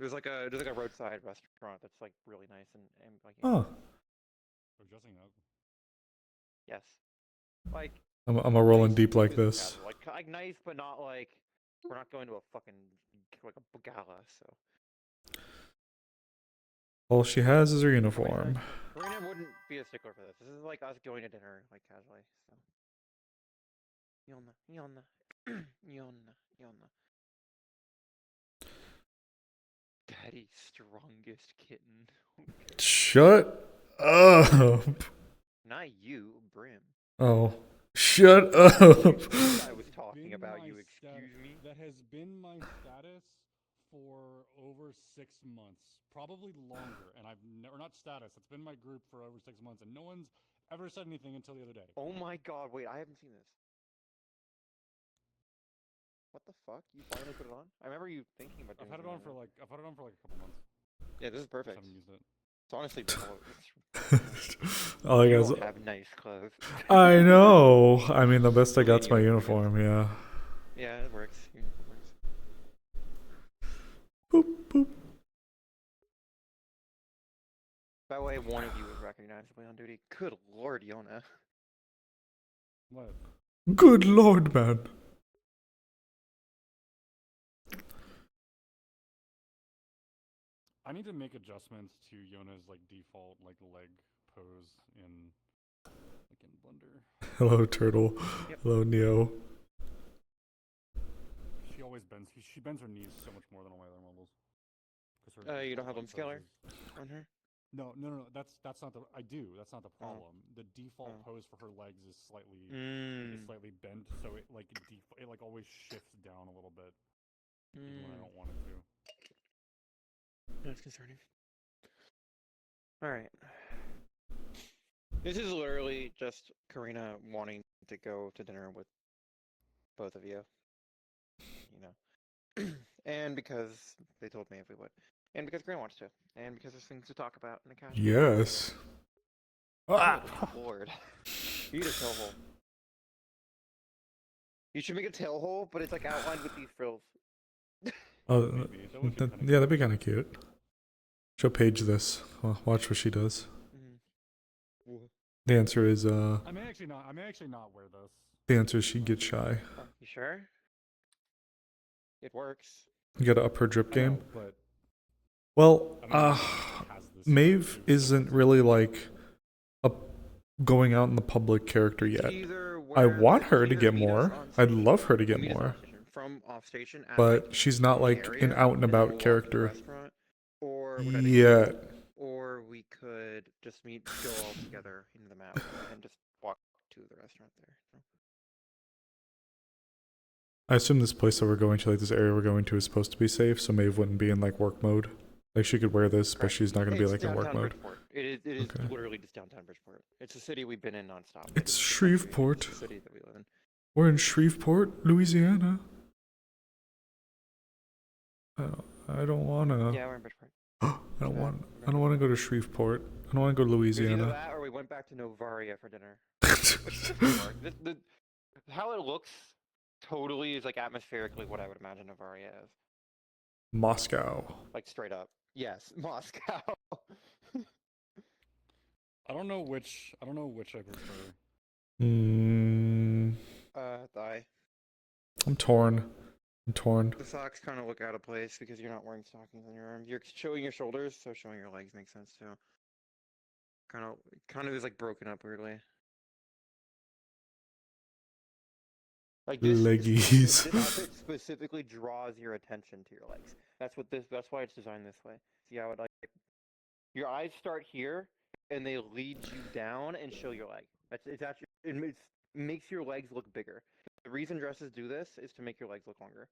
There's like a roadside restaurant that's like really nice and like Oh, We're dressing up. yes, like I'm a rolling nice deep like business this. casual, like nice but not like we're not going to a fucking like a gala. So All she has is her Karina, uniform. Karina wouldn't be a stickler for this. This is like us going to dinner like casually. So Yonna, Yonna, Yonna, Yonna. Daddy's strongest kitten. Okay. Shut up. Not you, Brim. Oh, shut up. I was talking about you. Excuse me. That has been my status for over 6 months, probably longer. And I've never not status. It's been my group for over 6 months, and no one's ever said anything until the other day. Oh my god! Wait, I haven't seen this. What the fuck? You finally put it on? I remember you thinking about doing I've had it on for like a couple months. Yeah, this is perfect. Just haven't used it. It's honestly Oh, you guys. don't have nice clothes. I know. I mean, the best I got's my uniform. Yeah. Yeah, it works. Uniform works. Boop boop. That way, one of you is recognizably on duty. Good lord, Yona. What? Good lord, man. I need to make adjustments to Yona's like default like leg pose in Blender. Hello, turtle. Yep. Hello, Neo. She always bends. She bends her knees so much more than all my other models. You don't have them scalar on her? No. That's not the. I do. That's not the problem. The default pose for her legs is slightly bent, so it like it like always shifts down a little bit, even when I don't want it to. That's concerning. Alright. This is literally just Karina wanting to go to dinner with both of you. You know. And because they told me if we would. And because Karina wants to. And because there's things to talk about in the casual. Yes. Ah! Oh, Lord. You need a tail hole. You should make a tail hole, but it's like outlined with these frills. Oh, yeah, that'd be kind of cute. Show Paige this. Watch what she does. The answer is I may actually not wear this. The answer is she'd get shy. You sure? It works. You gotta up her drip game. Know, but well, this Maeve isn't really like a going out in the public character yet. I want her to get more. I'd love her to get more. From off station, but she's not like an out and about character or yet. Or we could just go all together into the map and just walk to the restaurant there. I assume this place that we're going to, like this area we're going to, is supposed to be safe, so Maeve wouldn't be in like work mode. Like she could wear this, but she's not going to be like in work mode. It is literally just downtown Bridgeport. It's a city we've been in nonstop. It's Shreveport. It's the city that we live in. We're in Shreveport, Louisiana. I don't wanna. Yeah, we're in Bridgeport. I don't want to go to Shreveport. I don't want to go to Louisiana. Either that, or we went back to Novaria for dinner. How it looks totally is like atmospherically what I would imagine Novaria is. Moscow. Like straight up. Yes, Moscow. I don't know which I prefer. Thigh. I'm torn. The socks kind of look out of place because you're not wearing stockings on your arms. You're showing your shoulders, so showing your legs makes sense too. Kind of is like broken up weirdly. Like this leggies. This outfit specifically draws your attention to your legs. That's why it's designed this way. See how it like your eyes start here and they lead you down and show your leg. It makes your legs look bigger. The reason dresses do this is to make your legs look longer.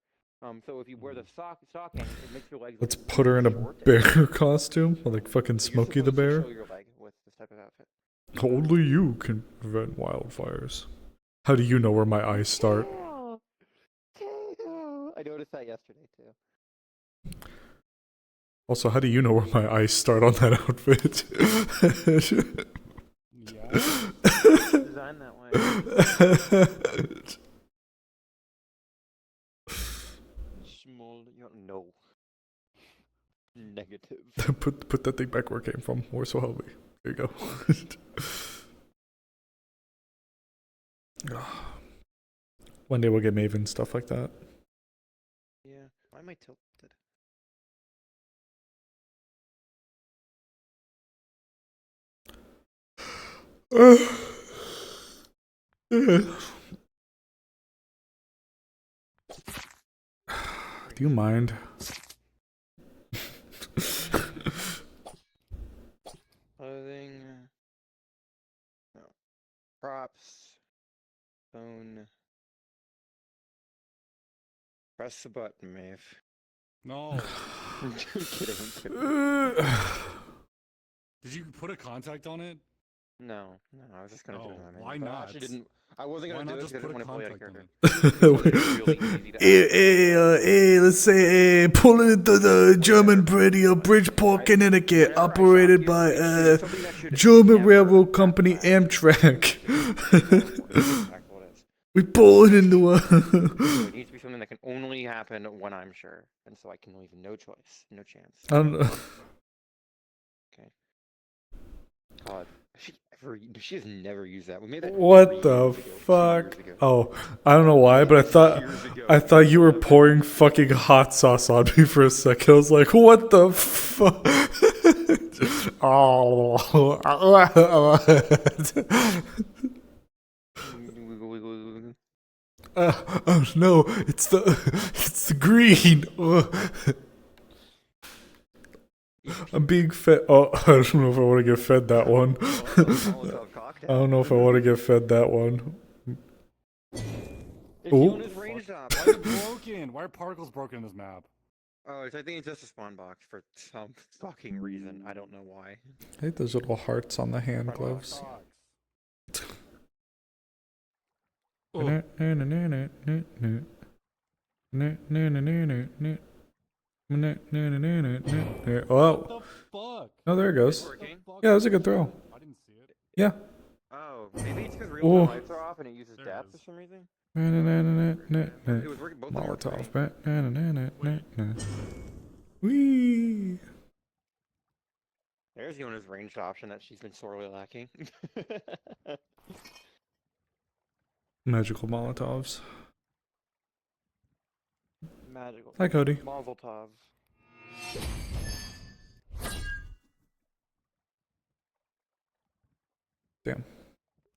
So if you wear the stocking, it makes your legs. Let's put her in a bear costume, like fucking Smokey the Bear. Show your leg with this type of outfit. Only you can prevent wildfires. How do you know where my eyes start? I noticed that yesterday too. Also, how do you know where my eyes start on that outfit? Yeah. Designed that way. No. Negative. put that thing back where it came from. Or so help me. There you go. One day we'll get Maeve and stuff like that. Yeah. Why am I tilted? Do you mind? Clothing. No. Props. Phone. Press the button, Maeve. No. I'm kidding. Did you put a contact on it? No, I was just gonna do it. Why but I not? actually didn't. I wasn't Why gonna not do it just because I put didn't a want to play out of contact character. on it? It's really easy to add. Hey, let's say, pull into the German Radio, Bridgeport, Connecticut, Whenever I operated shock you, by it should be something that should German never Railroad Company, happen. Amtrak. Exactly what it is. We pulling into a. So it needs to be something that can only happen when I'm sure, and so I can leave no choice, no chance. I don't know. Okay. God, she has never used that. We made that. What 3 the years ago, 2 fuck? years ago. Oh, I don't know why, but I thought you were pouring fucking hot sauce on me for a second. I was like, what the fuck? Oh. Oh no, it's the green. I'm being fed. Oh, I don't know if I want to get fed that one. I don't know if I want to get fed that one. It's Yona's range stop. Why is it broken? Why are particles broken in this map? Oh, I think it's just a spawn box for some fucking reason. I don't know why. I hate those little hearts on the hand gloves. Oh. Oh, What the fuck? oh, there it goes. Working? Yeah, that was a good throw. I didn't see it. Yeah. Oh, maybe it's because real-time lights are off and it uses There it depth for is. some reason. Molotov. It was working. Both of them were working. Wee. There's Yona's ranged option that she's been sorely lacking. Magical Molotovs. Magical. Hi, Cody. Mazel tov. Damn.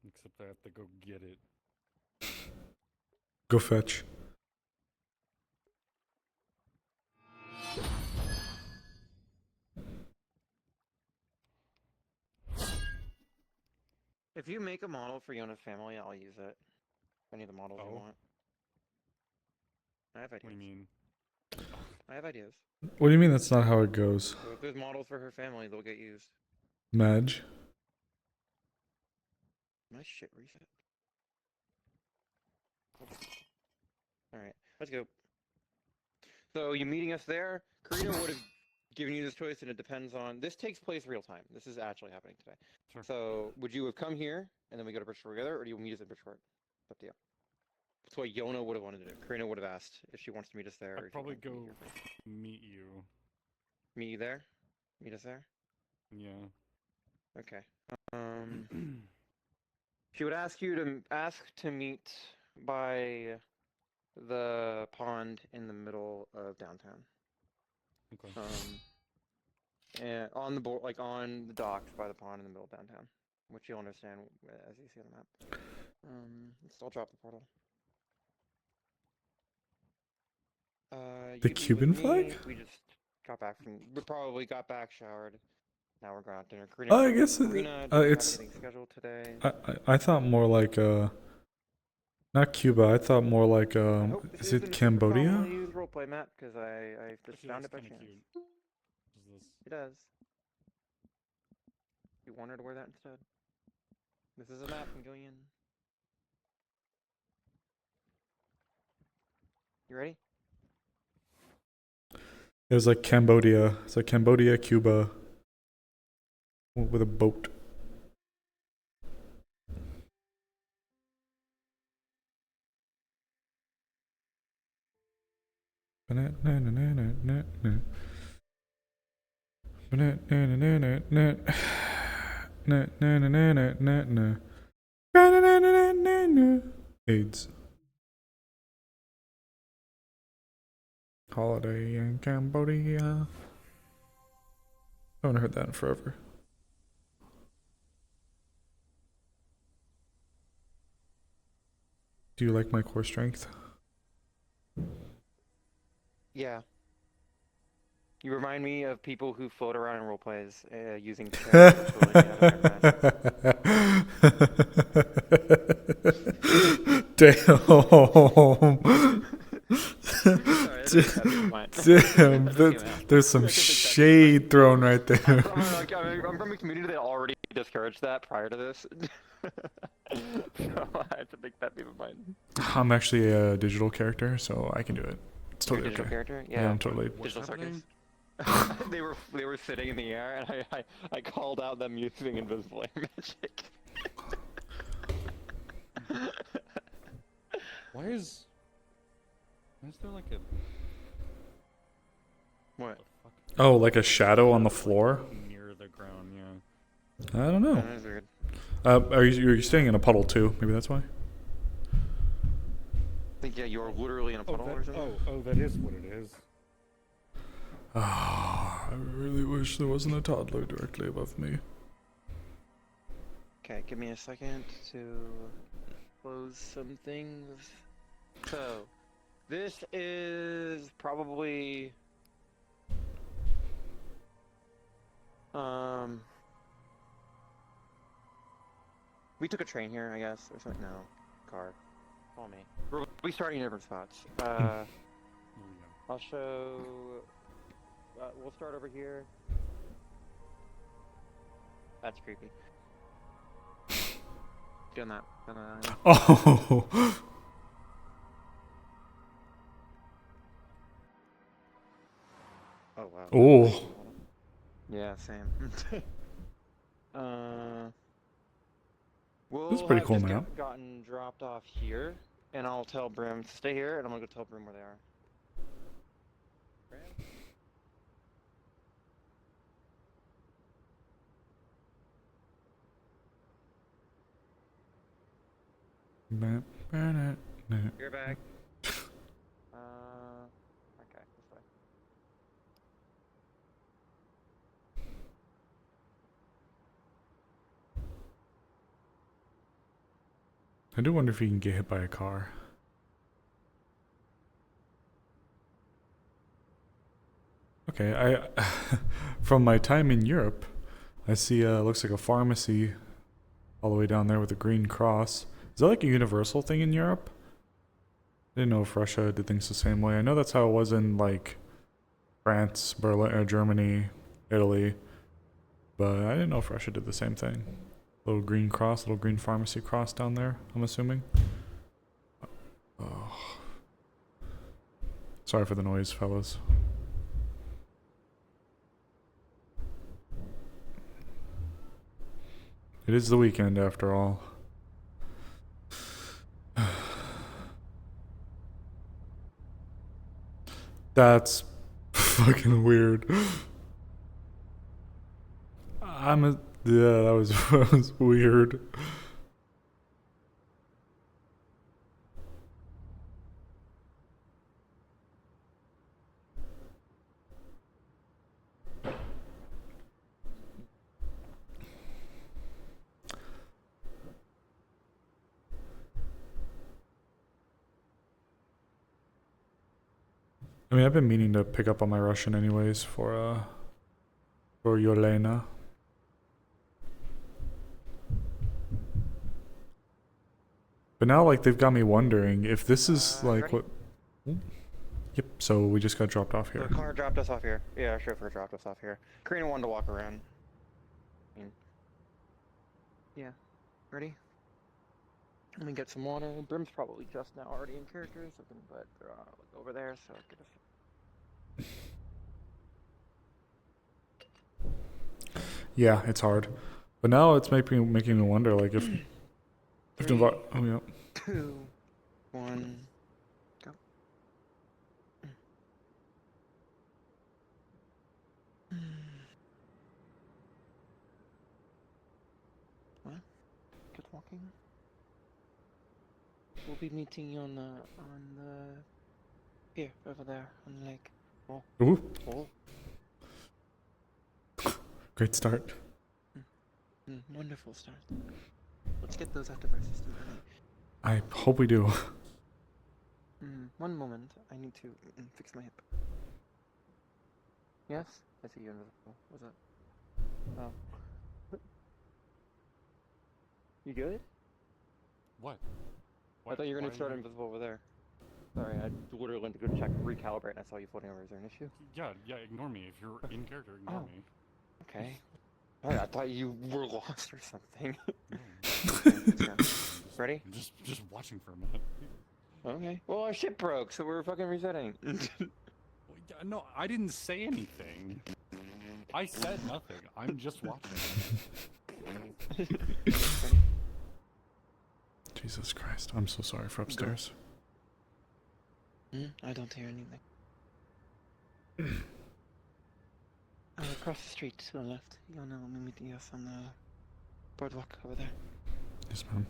Except I have to go get it. Go fetch. If you make a model for Yona's family, I'll use it. Any of the models you want. I have ideas. What do you mean? I have ideas. What do you mean that's not how it goes? So if there's models for her family, they'll get used. Madge. My shit reset. Alright, let's go. So you meeting us there? Karina would have given you this choice, and it depends on. This takes place real time. This is actually happening today. Sure. So would you have come here and then we go to Bridgeport together, or do you meet us at Bridgeport? It's up to you. That's what Yona would have wanted to do. Karina would have asked if she wants to meet us there. I'd probably go meet you. Meet you there? Meet us there? Yeah. Okay. She would ask you to meet by the pond in the middle of downtown. Okay. And on the board, like on the docks by the pond in the middle of downtown, which you'll understand as you see on the map. I'll drop the portal. The You'd be Cuban with me. flag? We just got back we probably got back, showered. Now we're going out to dinner. Karina, Oh, I guess Karina doesn't have it's. anything scheduled today. I thought more like not Cuba. I thought more like I hope this is it isn't a Cambodia? commonly used roleplay map because I just Actually, found it that's by kinda chance. cute. What is this? It does. You wanted to wear that instead. This is a map from Gillian. You ready? It was like Cambodia. It's like Cambodia, Cuba, with a boat. AIDS. Holiday in Cambodia. I haven't heard that in forever. Do you like my core strength? Yeah. You remind me of people who float around in roleplays using characters related out of their Damn. Damn, there's some shade thrown right there. I'm from a community that already discouraged that prior to this. So I have to make that be in mind. I'm actually a digital character, so I can do it. It's totally digital okay. character? Yeah, I'm totally. Digital circuits. they were sitting in the air, and I called out them using invisible air magic. Why is there like a what? Oh, like a shadow on the floor? Near the ground, yeah. I don't know. That is weird. Are you staying in a puddle too? Maybe that's why. I think you're literally in a puddle or something. Oh, that is what it is. Ah, I really wish there wasn't a toddler directly above me. Okay, give me a second to close some things. So, this is probably we took a train here, I guess, or something. No, car. Call me. We'll be starting in different spots. I'll show. We'll start over here. That's creepy. Doing that. Oh. Oh wow. Oh. Yeah, same. We'll This is pretty have cool, just man. gotten dropped off here, and I'll tell Brim to stay here, and I'm gonna go tell Brim where they are. You're back. Okay, this way. I do wonder if you can get hit by a car. Okay, from my time in Europe, I see looks like a pharmacy all the way down there with a green cross. Is that like a universal thing in Europe? I didn't know if Russia did things the same way. I know that's how it was in like France, Berlin, or Germany, Italy, but I didn't know if Russia did the same thing. Little green cross, little green pharmacy cross down there, I'm assuming. Oh. Sorry for the noise, fellas. It is the weekend after all. That's fucking weird. Yeah, that was weird. I mean, I've been meaning to pick up on my Russian anyways for Yelena. But now, like, they've got me wondering if this is like ready? what. Yep. So we just got dropped off here. The car dropped us off here. Yeah, our chauffeur dropped us off here. Karina wanted to walk around. Yeah. Ready? Let me get some water. Brim's probably just now already in character, so but they're over there, so I'll get us. Yeah, it's hard. But now it's making me wonder, like, if Three, oh yeah. 2, 1, go. walking. We'll be meeting you on the pier over there on the lake. Oh, Ooh, oh. great start. Wonderful start. Let's get those out of our system early. I hope we do. One moment. I need to fix my hip. Yes? I see you invisible. What's up? Oh. You good? What? I thought you were Why gonna start you- invisible over there. Sorry, I literally went to go check, recalibrate, and I saw you floating over. Is there an issue? Yeah, ignore me. If you're in character, ignore me. Okay. Sorry, I thought you were lost or something. No. Okay, let's go. Ready? I'm just watching for a minute. Okay. Well, our ship broke, so we're fucking resetting. Well, yeah, no, I didn't say anything. I said nothing. I'm just watching. Jesus Christ, I'm so sorry for upstairs. I don't hear anything. Across the street to the left. You'll know me meeting us on the boardwalk over there. Yes, ma'am.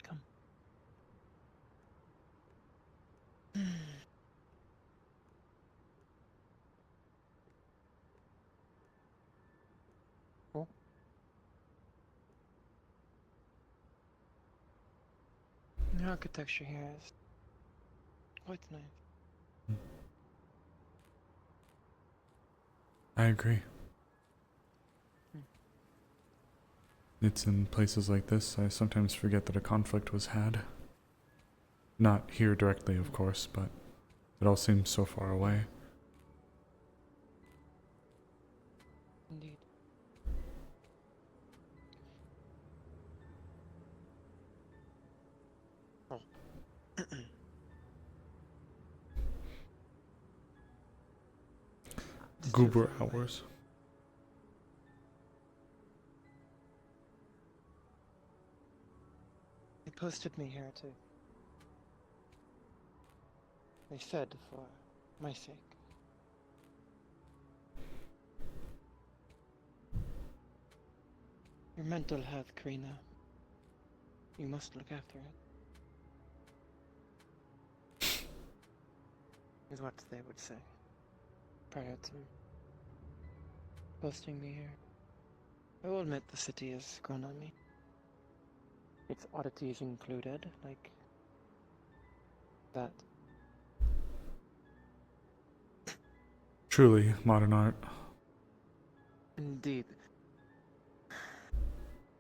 Come. Oh. The architecture here is quite nice. I agree. It's in places like this I sometimes forget that a conflict was had. Not here directly, of course, but it all seems so far away. Indeed. Oh. Goober hours. They posted me here too. They said for my sake. Your mental health, Karina. You must look after it. Is what they would say. Prior to posting me here. I will admit the city has grown on me. Its oddities included, like that. Truly modern art. Indeed.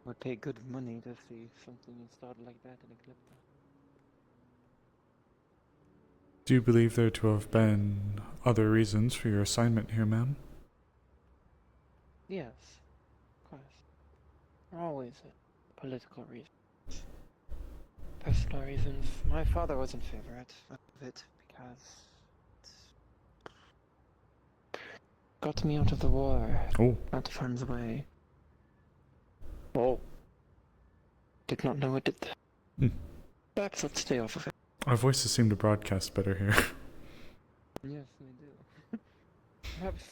Would pay good money to see something installed like that in a clip. Do you believe there to have been other reasons for your assignment here, ma'am? Yes, of course. There are always political reasons. Personal reasons. My father was in favor of it because it got me out of the war. Oh, Out of harm's way. Oh. Did not know it did that. Perhaps let's stay off of it. our voices seem to broadcast better here. Yes, they do. Perhaps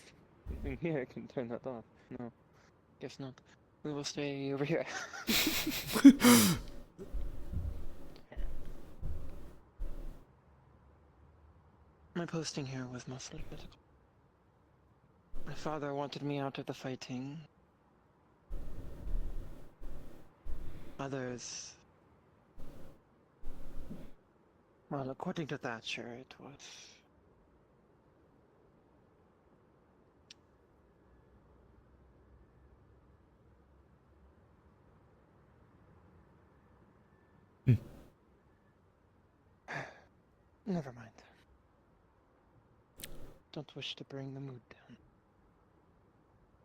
leaving here I can turn that off. No. Guess not. We will stay over here. My posting here was mostly political. My father wanted me out of the fighting. Others... Well, according to Thatcher, it was... Never mind. Don't wish to bring the mood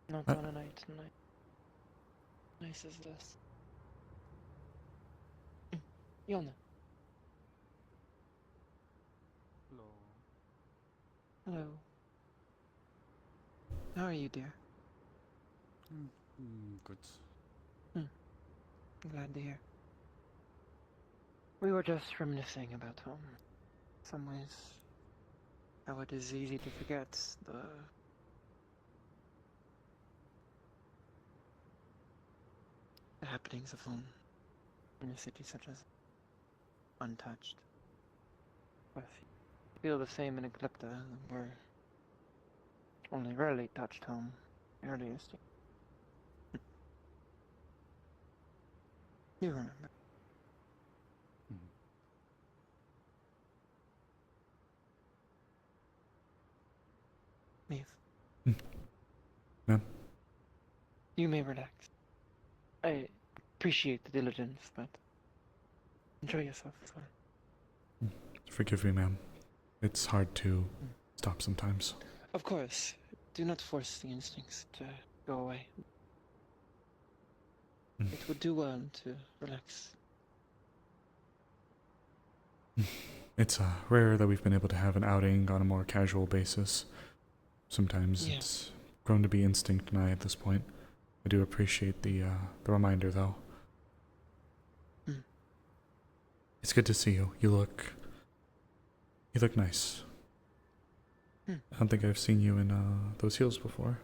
down. Not on a night nice as this. Yona. Hello. Hello. How are you, dear? Good. Glad to hear. We were just reminiscing about home. In some ways, how it is easy to forget the happenings of home in a city such as untouched. But I feel the same in Eclipta, where only rarely touched home earliest. You remember. Maeve. Ma'am? You may relax. I appreciate the diligence, but enjoy yourself as well. Forgive me, ma'am. It's hard to stop sometimes. Of course, do not force the instincts to go away. It would do well to relax. It's rare that we've been able to have an outing on a more casual basis. Sometimes Yeah. it's grown to be instinct and I at this point. I do appreciate the reminder, though. Mm. It's good to see you. You look nice. I don't think I've seen you in those heels before.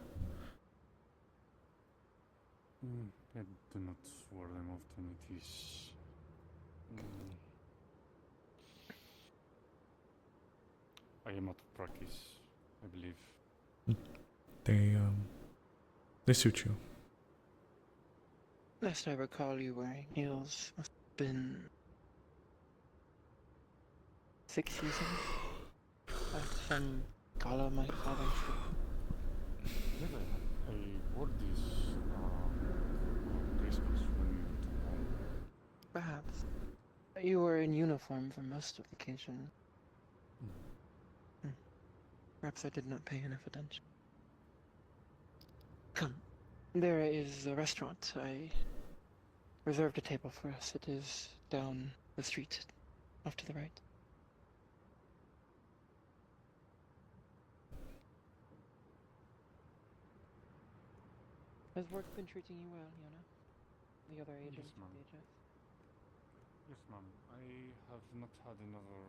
I do not wear them often. It is. I am out of practice, I believe. They suit you. Last I recall you wearing heels must have been 6 seasons at some gala my father threw. Never. I wore this Christmas when we went to home. Perhaps. You were in uniform for most of the occasion. Perhaps I did not pay enough attention. Come. There is a restaurant. I reserved a table for us. It is down the street, off to the right. Has work been treating you well, Yona? The other agent Yes, at ma'am. the HS? Yes, ma'am. I have not had another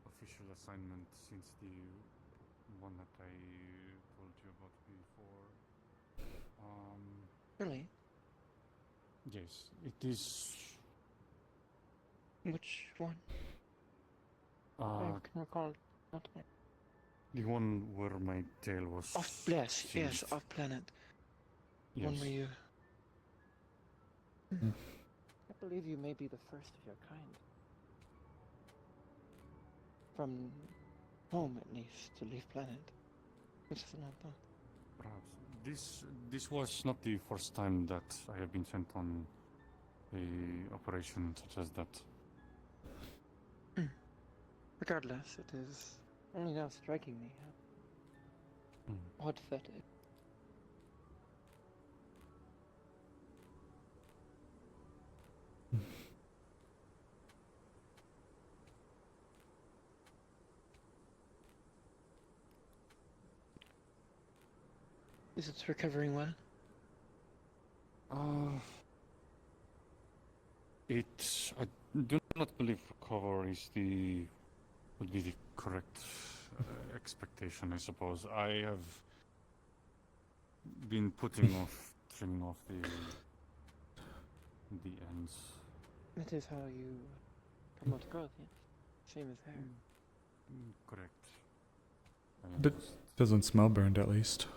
official assignment since the one that I told you about before. Really? Yes, it is. Which one? I can recall not one. The one where my tail was Yes, singed. off planet. Yes. One where you. I believe you may be the first of your kind. From home, at least, to leave planet. Which is an odd thought. Perhaps this was not the first time that I have been sent on a operation such as that. Regardless, it is only now striking me how odd that is. Is it recovering well? I do not believe recover would be the correct expectation. I suppose I have been putting off trimming off the ends. That is how you promote growth, yes? Same as hair. Correct. But doesn't smell burned, at least.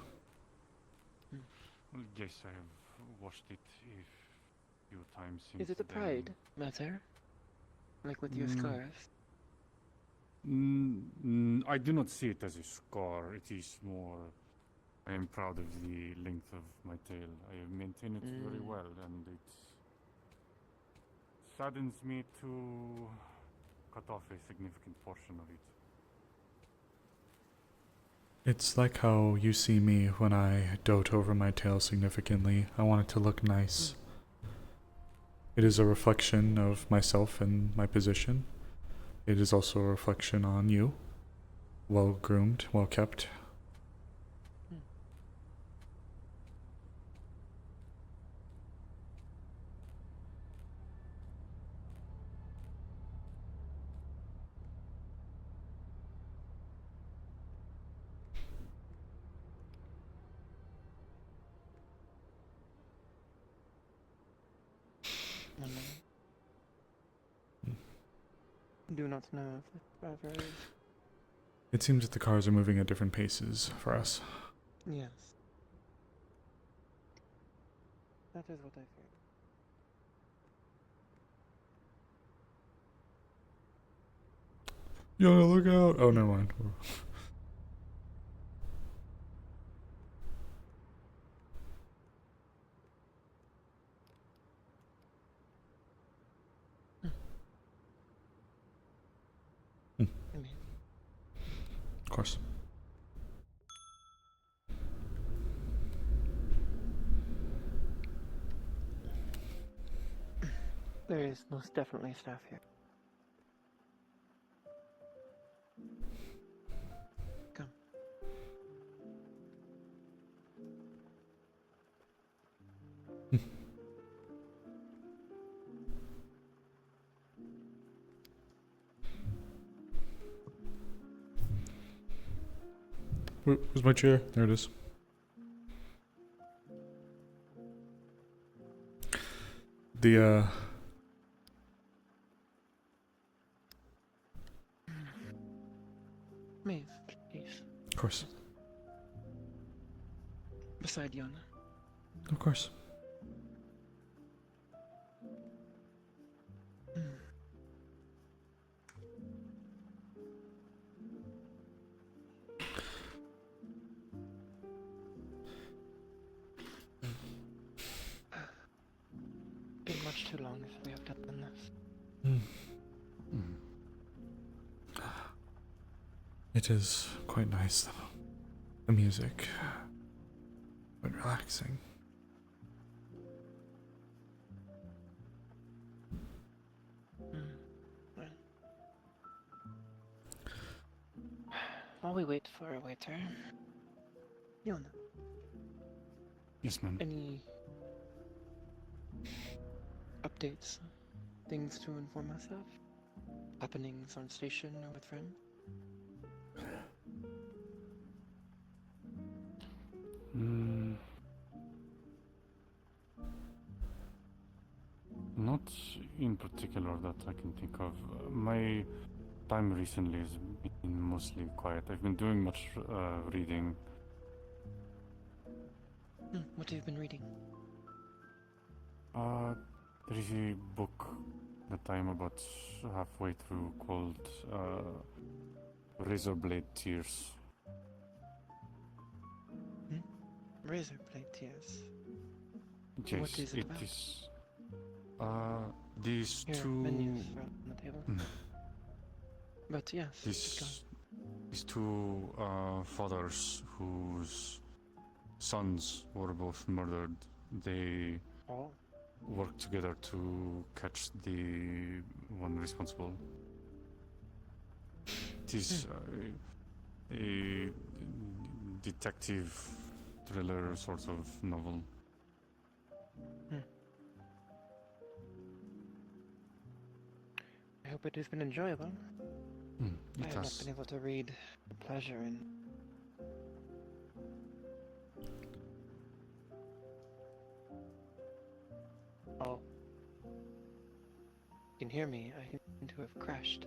Well, yes, I have washed it a few times since. Is it a then. pride matter? Like with your scars? I do not see it as a scar. It is more. I am proud of the length of my tail. I have maintained it very well, and it saddens me to cut off a significant portion of it. It's like how you see me when I dote over my tail significantly. I want it to look nice. It is a reflection of myself and my position. It is also a reflection on you. Well groomed, well kept. Do not know if the driver is. It seems that the cars are moving at different paces for us. Yes. That is what I feared. Yo, look out! Oh, never mind. I mean, Of course. there is most definitely staff here. Come. Where's my chair? There it is. The, Maeve, please. Of course. Beside Yana. Of course. Been much too long since we have done this. It is quite nice, though. The music. Quite relaxing. Well. While we wait for a waiter, Yana, Yes, ma'am. any updates? Things to inform us of? Happenings on station or with friends? Not in particular that I can think of. My time recently has been mostly quiet. I've been doing much reading. What have you been reading? There is a book that I'm about halfway through called Razorblade Tears. Razorblade Tears. Yes, What is it about? is. These Here, two. menus are on the table. But yes, keep These two fathers whose sons were both murdered. They going. Oh. work together to catch the one responsible. It is a detective thriller sort of novel. I hope it has been enjoyable. I It have not has. been able to read with pleasure in oh. You can hear me. I seem to have crashed.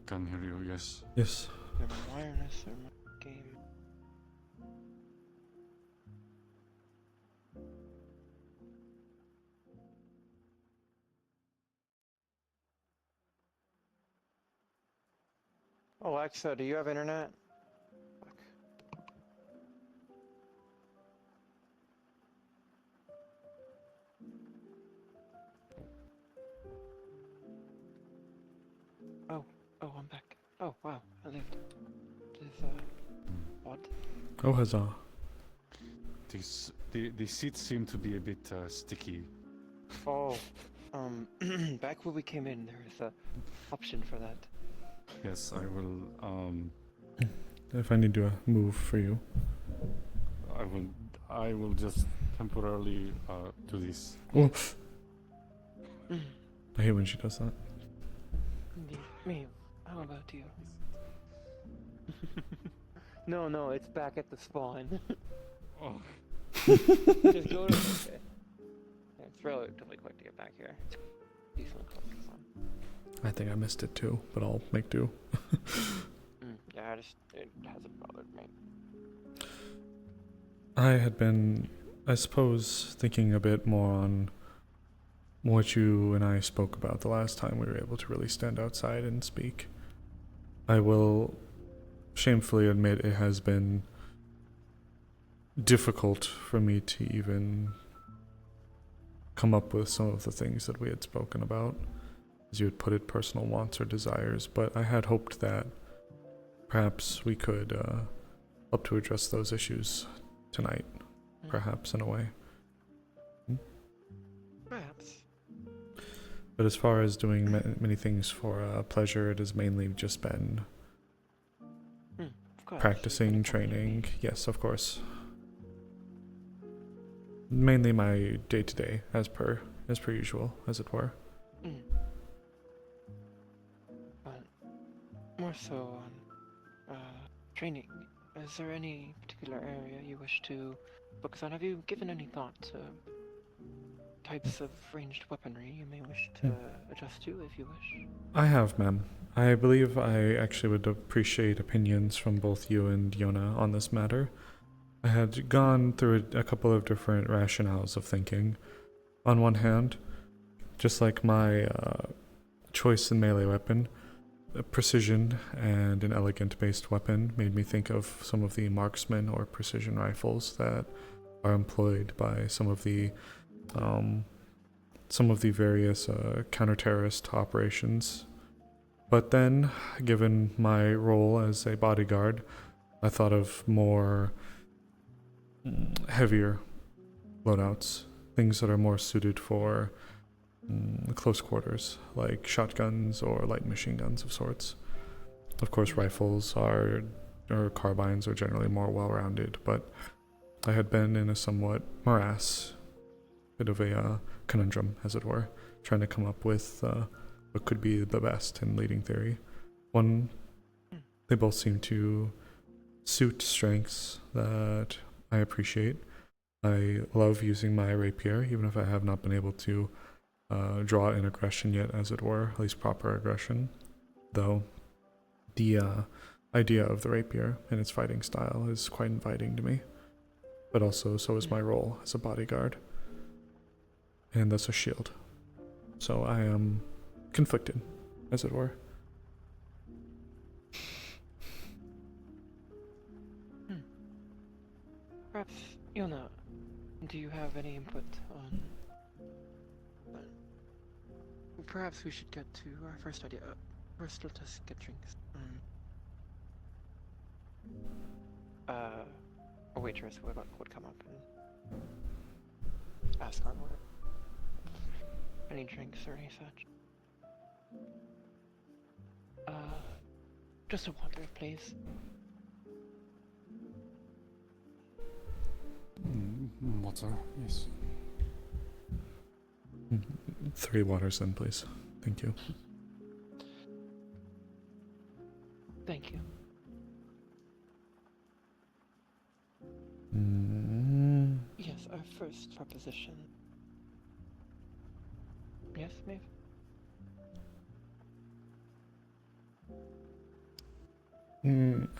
Can hear you, yes. Yes. Either my wireless or my game. Alexa, do you have internet? Oh, I'm back. Oh, wow, I lived. It is, odd. Oh, huzzah. The seats seem to be a bit sticky. Oh, back when we came in, there was a option for that. Yes, I will. If I need to move for you. I will just temporarily do this. Oh. I hate when she does that. Indeed. Me, how about you? No, it's back at the spawn. Oh. Just go to okay. Yeah, it's relatively quick to get back here. Decently close to the spawn. I think I missed it too, but I'll make do. Yeah, it hasn't bothered me. I had been, I suppose, thinking a bit more on what you and I spoke about the last time we were able to really stand outside and speak. I will shamefully admit it has been difficult for me to even come up with some of the things that we had spoken about, as you had put it, personal wants or desires, but I had hoped that perhaps we could help to address those issues tonight, perhaps in a way. Perhaps. But as far as doing many things for pleasure, it has mainly just been Of course, practicing, training. Yes, of course. Mainly my day-to-day, as per usual, as it were. But more so on training. Is there any particular area you wish to focus on? Have you given any thought to types of ranged weaponry you may wish to adjust to, if you wish? I have, ma'am. I believe I actually would appreciate opinions from both you and Yona on this matter. I had gone through a couple of different rationales of thinking. On one hand, just like my choice in melee weapon, precision and an elegant based weapon made me think of some of the marksman or precision rifles that are employed by some of the various counter-terrorist operations. But then, given my role as a bodyguard, I thought of more heavier loadouts, things that are more suited for close quarters, like shotguns or light machine guns of sorts. Of course, rifles or carbines are generally more well-rounded, but I had been in a somewhat morass, bit of a conundrum, as it were, trying to come up with what could be the best in leading theory. One, they both seem to suit strengths that I appreciate. I love using my rapier, even if I have not been able to draw in aggression yet, as it were, at least proper aggression. Though the idea of the rapier and its fighting style is quite inviting to me. But also, so is my role as a bodyguard. And that's a shield. So I am conflicted, as it were. Perhaps, Yona, do you have any input on... Perhaps we should get to our first idea. First, let us get drinks. A waitress would come up and ask our order. Any drinks or any such? Just a water, please. Water, yes. 3 waters then, please. Thank you. Thank you. Yes, our first proposition. Yes, Maeve?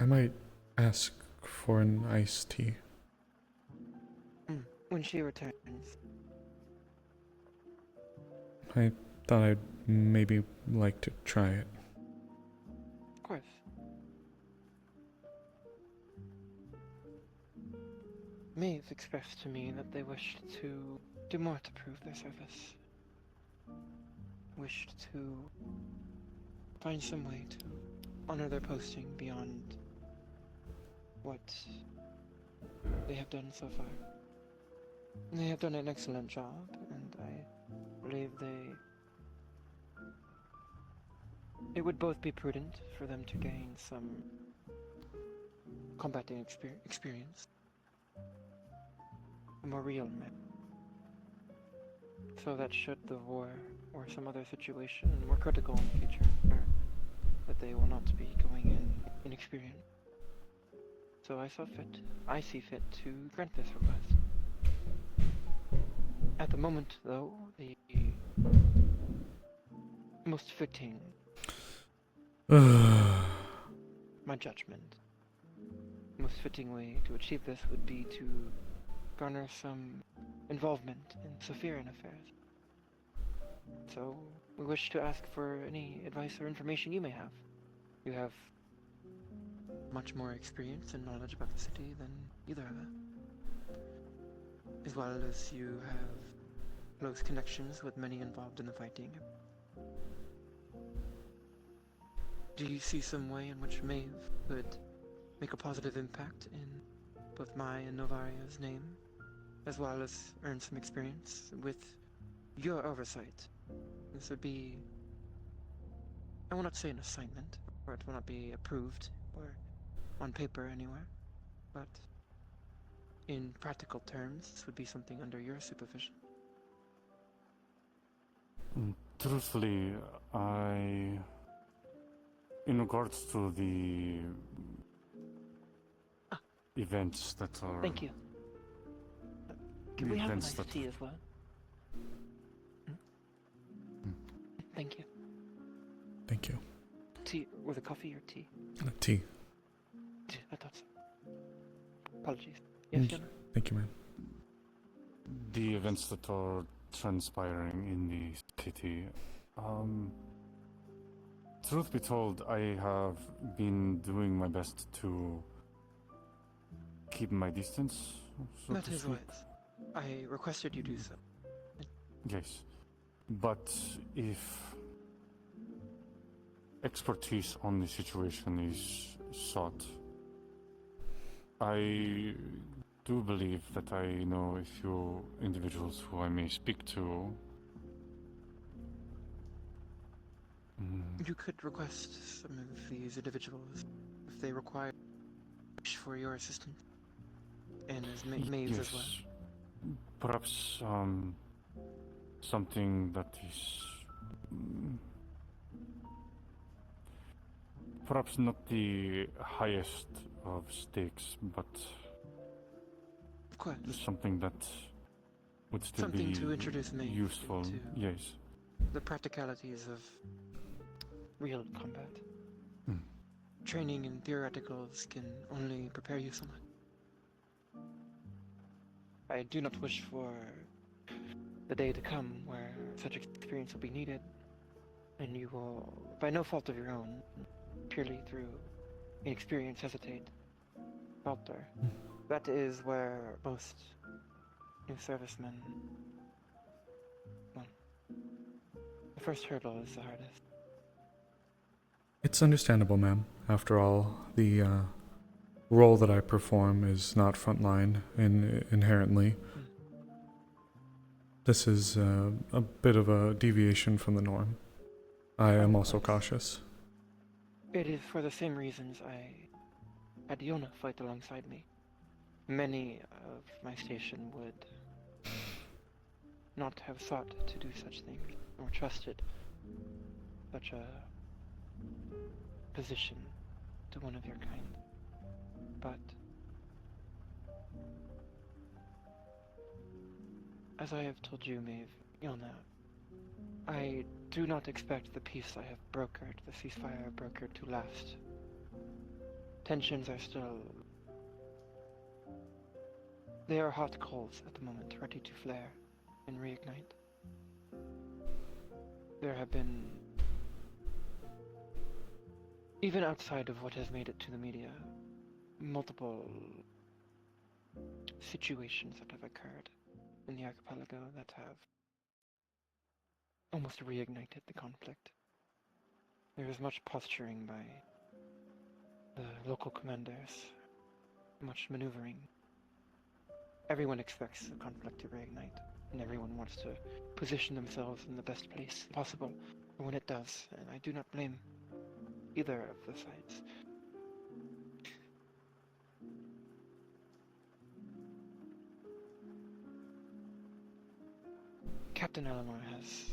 I might ask for an iced tea. When she returns. I thought I'd maybe like to try it. Of course. Maeve expressed to me that they wished to do more to prove their service. Wished to find some way to honor their posting beyond what they have done so far. And they have done an excellent job, and I believe it would both be prudent for them to gain some combating experience, a more real man, so that should the war or some other situation more critical in the future occur, that they will not be going in inexperienced. So I see fit to grant this request. At the moment, though, most fitting, Ugh. my judgment. Most fitting way to achieve this would be to garner some involvement in Sophiran affairs. So, we wish to ask for any advice or information you may have. You have much more experience and knowledge about the city than either of us. As well as you have close connections with many involved in the fighting. Do you see some way in which Maeve could make a positive impact in both my and Novaria's name, as well as earn some experience with your oversight? This would be, I will not say an assignment, or it will not be approved, or on paper anywhere, but in practical terms, this would be something under your supervision. Truthfully, in regards to the events that are... Thank you. Can The we have a events nice that- tea as well? Thank you. Thank you. Tea, with a coffee or tea? Tea. I thought so. Apologies. Yes, Fiona? Thank you, man. The events that are transpiring in the city. Truth be told, I have been doing my best to keep my distance, so That to is speak. wise. I requested you do so. Yes. But if expertise on the situation is sought, I do believe that I know a few individuals who I may speak to. You could request some of these individuals if they require for your assistance. And as Maeve's as well. Perhaps something that is perhaps not the highest of stakes, but Of course. just something that would still Something be to introduce Maeve useful. into Yes. the practicalities of real combat. Mm. Training in theoreticals can only prepare you so much. I do not wish for the day to come where such experience will be needed, and you will, by no fault of your own, purely through inexperience, hesitate, falter. That is where most new servicemen, well, the first hurdle is the hardest. It's understandable, ma'am. After all, the role that I perform is not frontline inherently. This is a bit of a deviation from the norm. I am also cautious. It is for the same reasons I had Yona fight alongside me. Many of my station would not have sought to do such things, or trusted such a position to one of your kind. But as I have told you, Maeve, Yona, I do not expect the peace I have brokered, the ceasefire I have brokered, to last. Tensions are still... They are hot coals at the moment, ready to flare and reignite. There have been, even outside of what has made it to the media, multiple situations that have occurred in the archipelago that have almost reignited the conflict. There is much posturing by the local commanders, much maneuvering. Everyone expects the conflict to reignite, and everyone wants to position themselves in the best place possible for when it does, and I do not blame either of the sides. Captain Eleanor has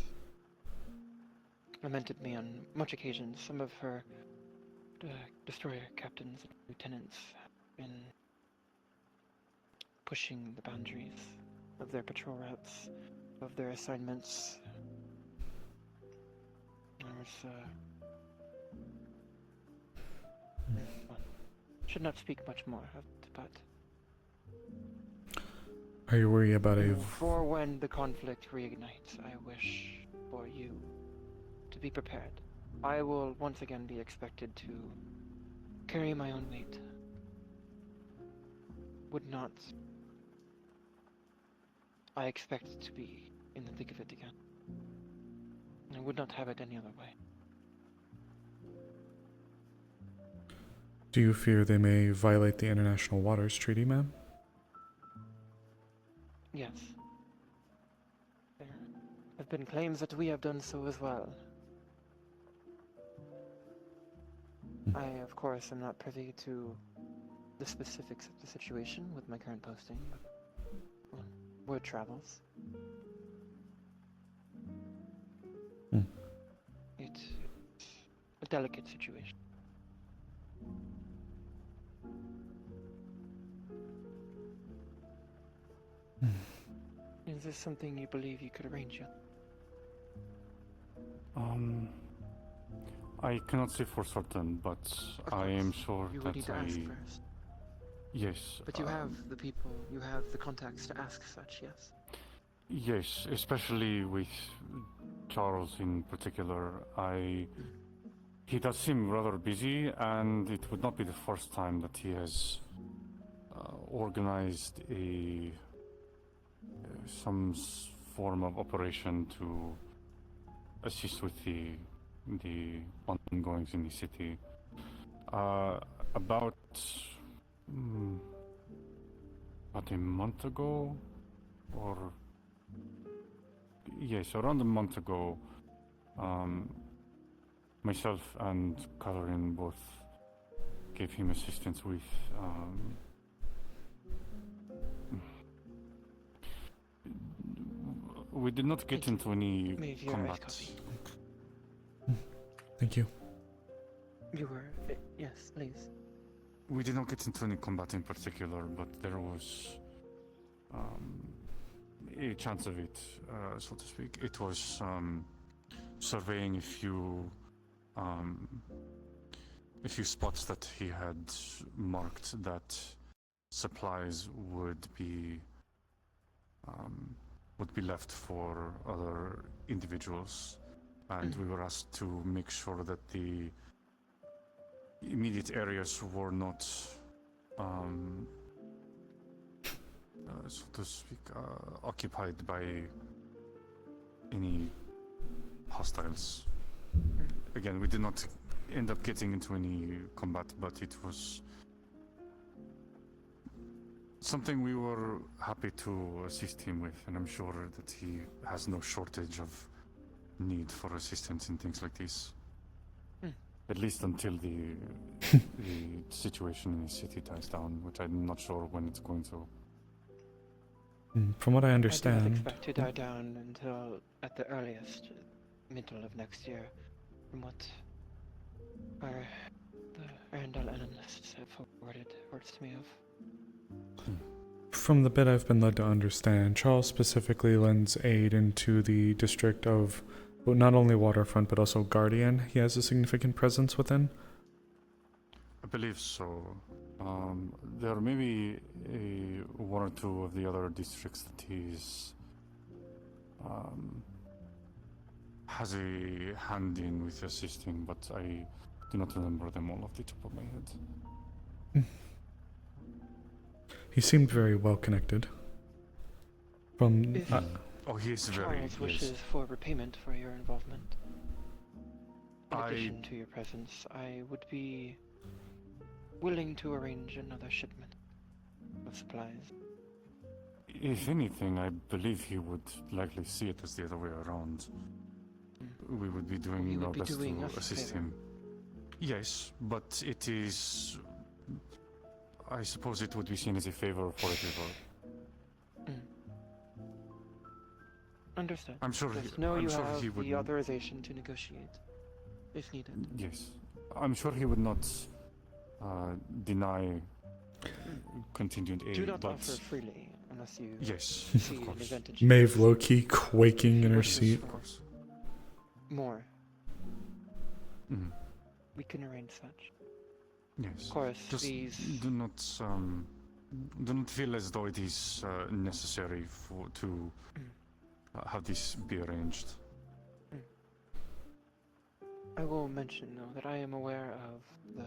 lamented me on much occasions. Some of her destroyer captains and lieutenants have been pushing the boundaries of their patrol routes, of their assignments. There's, well, should not speak much more, but Are you worried about a... for when the conflict reignites, I wish for you to be prepared. I will once again be expected to carry my own weight. Would not I expect to be in the thick of it again? I would not have it any other way. Do you fear they may violate the International Waters Treaty, ma'am? Yes. There have been claims that we have done so as well. I, of course, am not privy to the specifics of the situation with my current posting, but well, word travels. It's a delicate situation. Is this something you believe you could arrange yet? I cannot say for certain, but Of I am course, sure you that would need to ask first. Yes. But you have the people, you have the contacts to ask such, yes? Yes, especially with Charles in particular. He does seem rather busy, and it would not be the first time that he has organized some form of operation to assist with the ongoings in the city. About a month ago, or yes, around a month ago, myself and Catherine both gave him assistance with we did not get into any Maeve, your combat. iced coffee. Thank you. You were, yes, please. We did not get into any combat in particular, but there was a chance of it, so to speak. It was surveying a few spots that he had marked that supplies would be left for other individuals, and we were asked to make sure that the immediate areas were not, so to speak, occupied by any hostiles. Again, we did not end up getting into any combat, but it was something we were happy to assist him with, and I'm sure that he has no shortage of need for assistance in things like this. At least until the situation in the city dies down, which I'm not sure when it's going to. From what I I do understand... not expect to die down until, at the earliest, middle of next year, from what the Arendelle analysts have forwarded words to me of. From the bit I've been led to understand, Charles specifically lends aid into the district of not only Waterfront but also Guardian. He has a significant presence within. I believe so. There may be one or two of the other districts that he's has a hand in with assisting, but I do not remember them all off the top of my head. He seemed very well connected. From If He is very. Charles wishes for repayment for your involvement, in addition to your presence, I would be willing to arrange another shipment of supplies. If anything, I believe he would likely see it as the other way around. We would be doing our best to assist him. Yes, but it is... I suppose it would be seen as a favor for a favor. Understood. I'm sure Just know I'm you sure have he would... the authorization to negotiate, if needed. Yes. I'm sure he would not deny continued aid, Do not but... offer freely, unless you Yes, see of an course. advantage. Maeve low-key quaking in her Yes, seat. of course. More. Mm. We can arrange such. Yes. Of course, Just these. do not feel as though it is necessary to have this be arranged. I will mention, though, that I am aware of the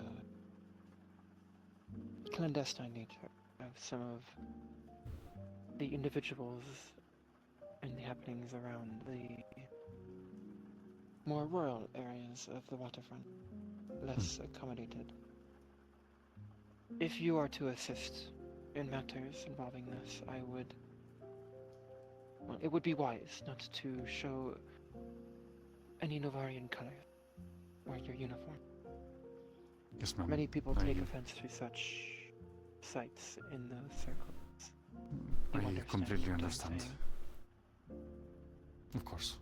clandestine nature of some of the individuals and the happenings around the more rural areas of the waterfront, less accommodated. If you are to assist in matters involving this, I would... Well, it would be wise not to show any Novarian colors or your uniform. Yes, ma'am. Many people take offense to such sights in those circles. You I understand completely what I'm understand. saying. Of course.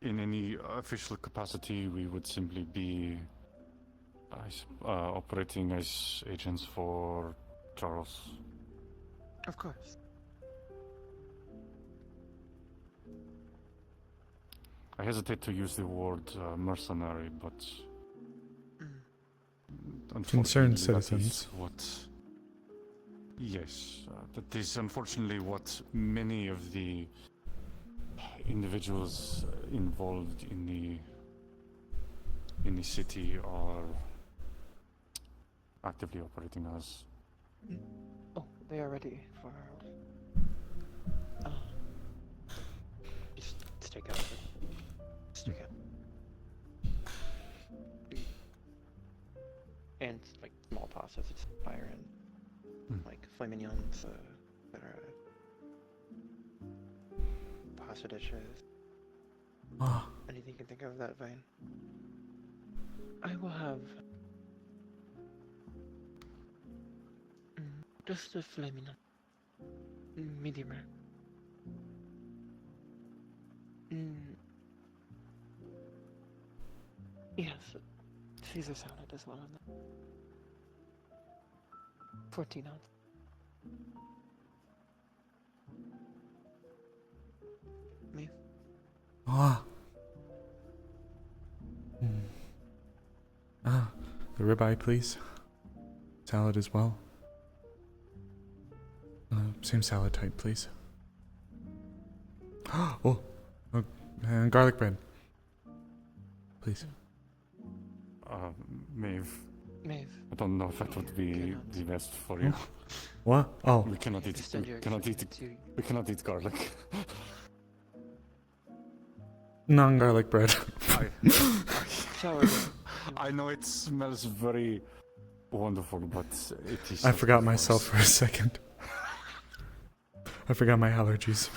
In any official capacity, we would simply be operating as agents for Charles. Of course. I hesitate to use the word mercenary, but Concerned unfortunately, that is citizens. what... Yes, that is unfortunately what many of the individuals involved in the city are actively operating as. Oh, they are ready for... just stick out. Stick out. And, like, small pastas, it's fire and, like, filet mignons, etc. Pasta dishes. Ah, Anything you can think of that vein. I will have... just a filet mignon. Medium rare. Yes, Caesar salad as well. 14 ounce. Maeve. ah. The ribeye, please. Salad as well. Same salad type, please. Oh, and garlic bread, please. Maeve, Maeve. I don't know if that would be Cannot. the best for you. What? Oh, We cannot eat. Extend your We cannot eat. to... We cannot eat garlic. non-garlic bread. Sourdough. I know it smells very wonderful, but it is. I of forgot course- myself for a second. I forgot my allergies.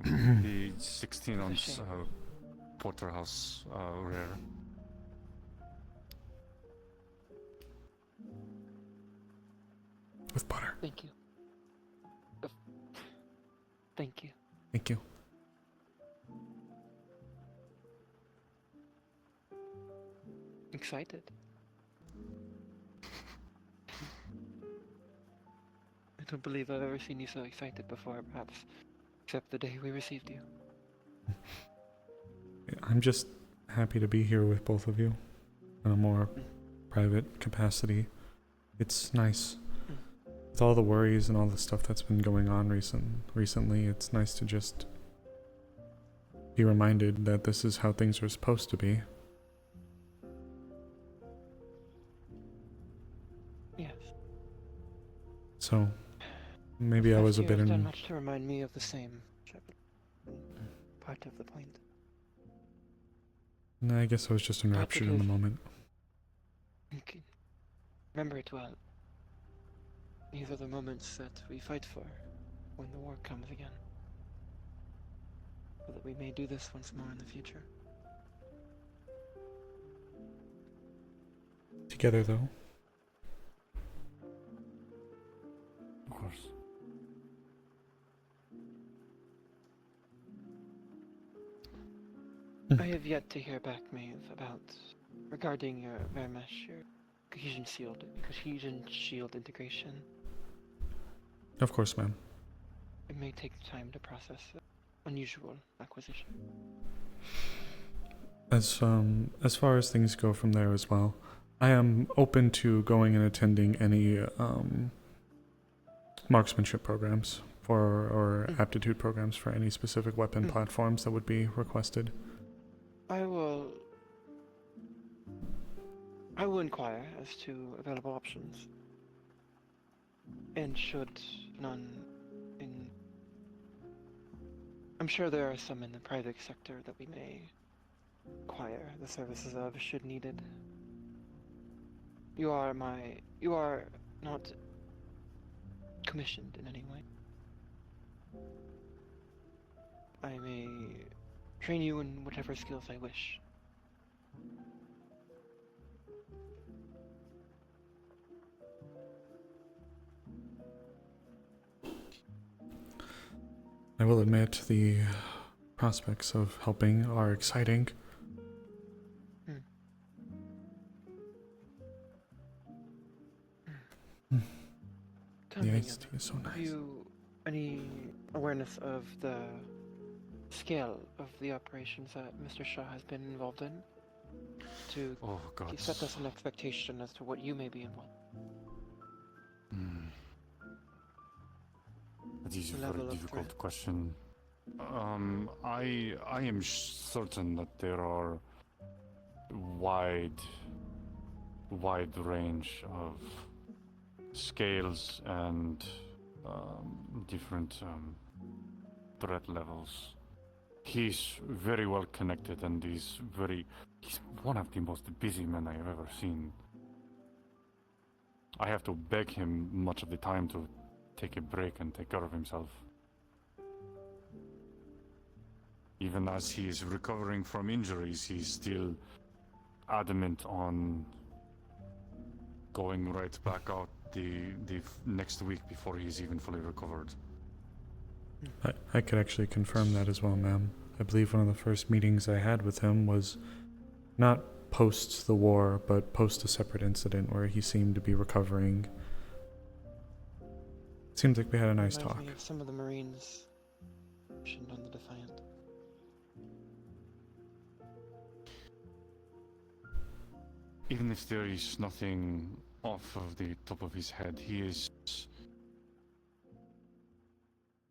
The 16-ounce porterhouse rare. With butter. Thank you. Thank you. Thank you. Excited. I don't believe I've ever seen you so excited before, perhaps, except the day we received you. I'm just happy to be here with both of you in a more private capacity. It's nice. With all the worries and all the stuff that's been going on recently, it's nice to just be reminded that this is how things are supposed to be. Yes. So, maybe I was a You bit have done in... much to remind me of the same, Shepard. Part of the point. No, I guess I was just enraptured in the moment. Okay. Remember it well. These are the moments that we fight for when the war comes again. So that we may do this once more in the future. Together, though. Of course. I have yet to hear back, Maeve, regarding your Vermesh, your cohesion shield integration. Of course, ma'am. It may take time to process unusual acquisition. As far as things go from there as well, I am open to going and attending any marksmanship programs or aptitude programs for any specific weapon platforms that would be requested. I will inquire as to available options. And should none in... I'm sure there are some in the private sector that we may acquire the services of should needed. You are not commissioned in any way. I may train you in whatever skills I wish. I will admit the prospects of helping are exciting. Tell The me, iced tea is so have nice. you any awareness of the scale of the operations that Mr. Shaw has been involved in? To Oh God. set us an expectation as to what you may be involved. That is a Level very of difficult threat. question. I am certain that there are wide range of scales and different threat levels. He's very well connected and he's one of the most busy men I have ever seen. I have to beg him much of the time to take a break and take care of himself. Even as he is recovering from injuries, he's still adamant on going right back out the next week before he's even fully recovered. I could actually confirm that as well, ma'am. I believe one of the first meetings I had with him was not post the war, but post a separate incident where he seemed to be recovering. Seems like we had a nice Reminds talk. me of some of the Marines mentioned on the Defiant. Even if there is nothing off of the top of his head, he is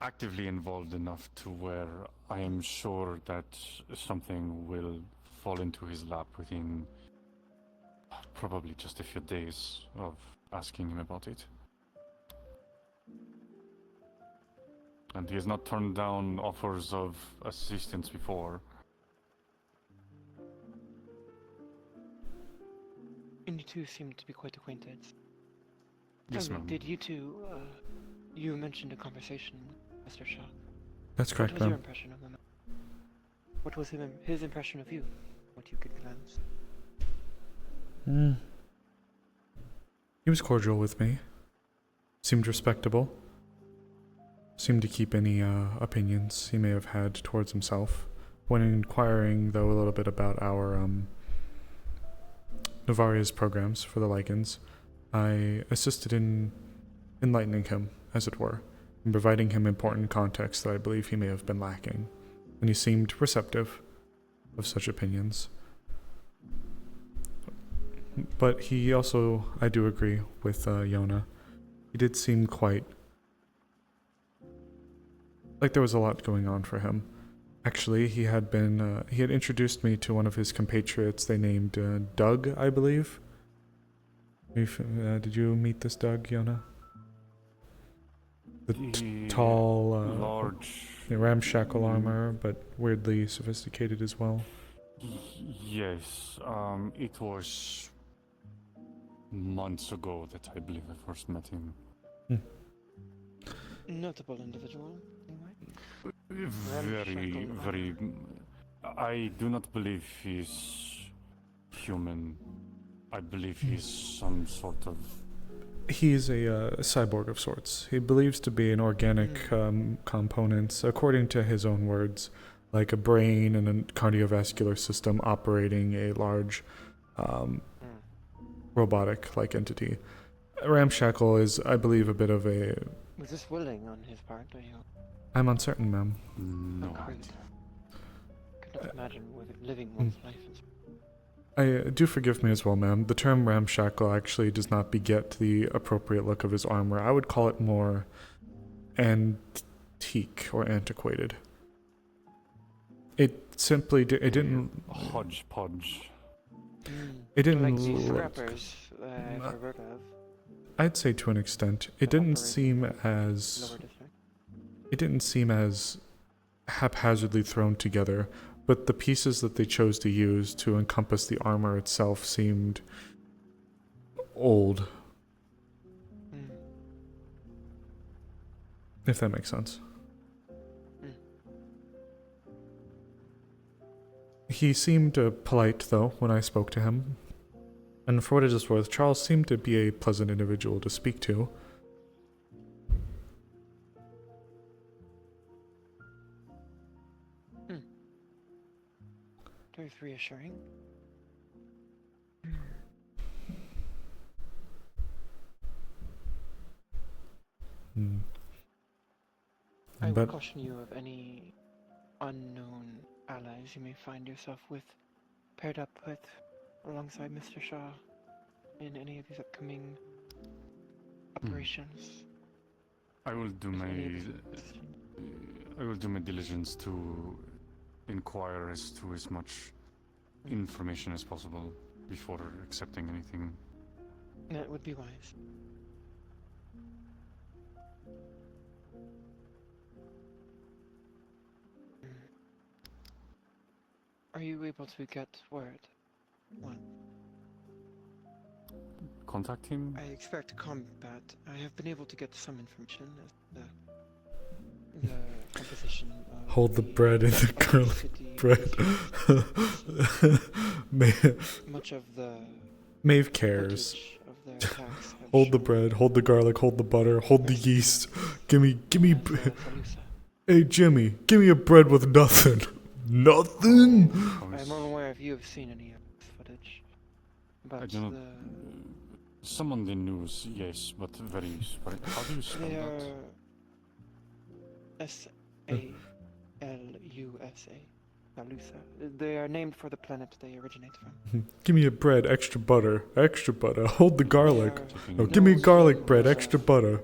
actively involved enough to where I am sure that something will fall into his lap within probably just a few days of asking him about it. And he has not turned down offers of assistance before. And you two seem to be quite acquainted. Yes, Tell me, ma'am. did you two, you mentioned a conversation, Mr. Shaw. That's correct, What was your ma'am. impression of him? What was his impression of you? What you could glance? He was cordial with me. Seemed respectable. Seemed to keep any opinions he may have had towards himself. When inquiring, though, a little bit about our Navaria's programs for the Lycans, I assisted in enlightening him, as it were, and providing him important context that I believe he may have been lacking, and he seemed receptive of such opinions. But he also, I do agree with Yona, he did seem quite like there was a lot going on for him. Actually, he had introduced me to one of his compatriots they named Doug, I believe. Did you meet this Doug, Yona? The tall, large... ramshackle armor, but weirdly sophisticated as well. Yes, it was months ago that I believe I first met him. Notable individual, anyway. Very... I do not believe he's human. I believe he's some sort of... He's a cyborg of sorts. He believes to be an organic component, according to his own words, like a brain and a cardiovascular system operating a large robotic-like entity. Ramshackle is, I believe, a bit of a... Was this willing on his part, or you? I'm uncertain, ma'am. No Agreed. idea. Could not imagine living one's life Do forgive me as well, ma'am. The term ramshackle actually does not beget the appropriate look of his armor. I would call it more antique or antiquated. It simply it didn't... Hodgepodge. It didn't like these look... scrappers I've heard of. I'd say to an extent. It that didn't operate seem in as... lower district. It didn't seem as haphazardly thrown together, but the pieces that they chose to use to encompass the armor itself seemed old, if that makes sense. He seemed polite, though, when I spoke to him. And for what it is worth, Charles seemed to be a pleasant individual to speak to. Very reassuring. I would But caution you of any unknown allies you may find yourself with, paired up with, alongside Mr. Shaw, in any of these upcoming operations. I will do my diligence to inquire as to as much information as possible before accepting anything. That would be wise. Are you able to get word? One. Contact him? I expect combat. I have been able to get some information as the composition of hold the bread in the garlic city bread. much of the Maeve cares. footage of their attacks have Hold the shown bread, hold the garlic, hold the butter, hold the yeast. Gimme, as, Salusa. hey Jimmy, give me a bread with nothing. Nothing? I'm unaware if you have seen any of this footage, I but do not. Some on the news, yes, but very. How do you spell they that? are Salusa. Salusa. They are named for the planet they originate from. Give me a bread, extra butter, extra butter. Hold the garlic. They No, are give me known garlic bread, as, extra butter.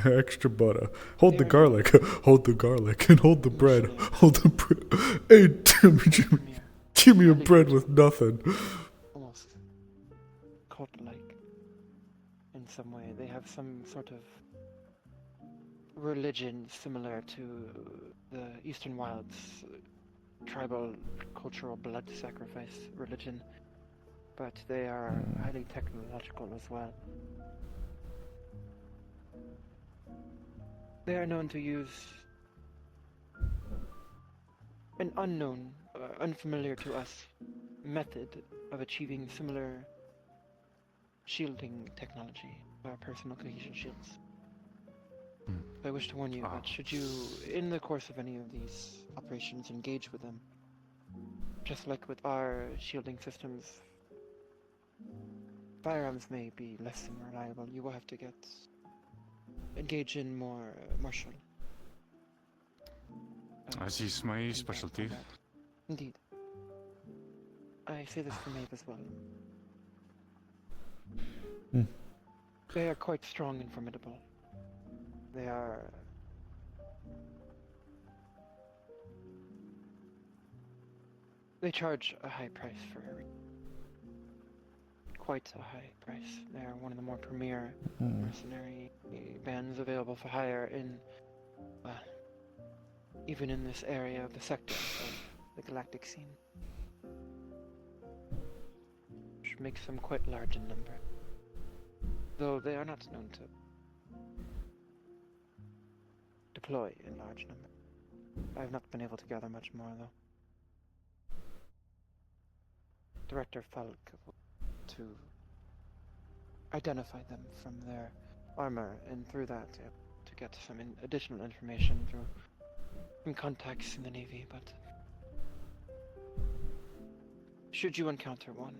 Extra butter. Hold the They are garlic. Hold the garlic. And hold the bread. missionaries Hold the bread. Hey, Jimmy, from here, give me a bread with nothing. almost cult-like in some way. They have some sort of religion similar to the Eastern Wilds tribal cultural blood sacrifice religion, but they are highly technological as well. They are known to use an unknown, unfamiliar to us method of achieving similar shielding technology, our personal cohesion shields. I wish to warn you that should you, in the course of any of these operations, engage with them, just like with our shielding systems, firearms may be less than reliable. You will have to engage in more martial. As is my combat specialty. combat. Indeed. I say this for Maeve as well. They are quite strong and formidable. They are... They charge a high price for every... Quite a high price. They're one of the more premier mercenary bands available for hire in... even in this area of the sector of the galactic scene. Which makes them quite large in number. Though they are not known to deploy in large number. I have not been able to gather much more, though. Director Falk to identify them from their armor, and through that to get some additional information through some contacts in the Navy, but should you encounter one,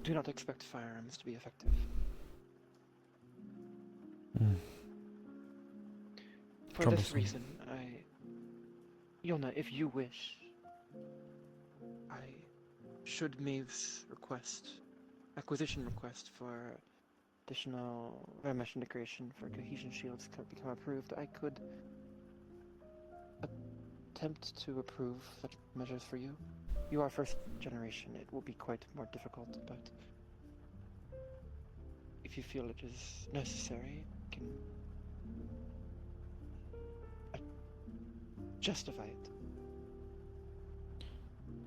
do not expect firearms to be effective. Hmm. For this Troublesome. reason, Yona, if you wish, should Maeve's acquisition request for additional mesh integration for cohesion shields become approved, I could attempt to approve such measures for you. You are first generation, it will be quite more difficult, but if you feel it is necessary, I can justify it.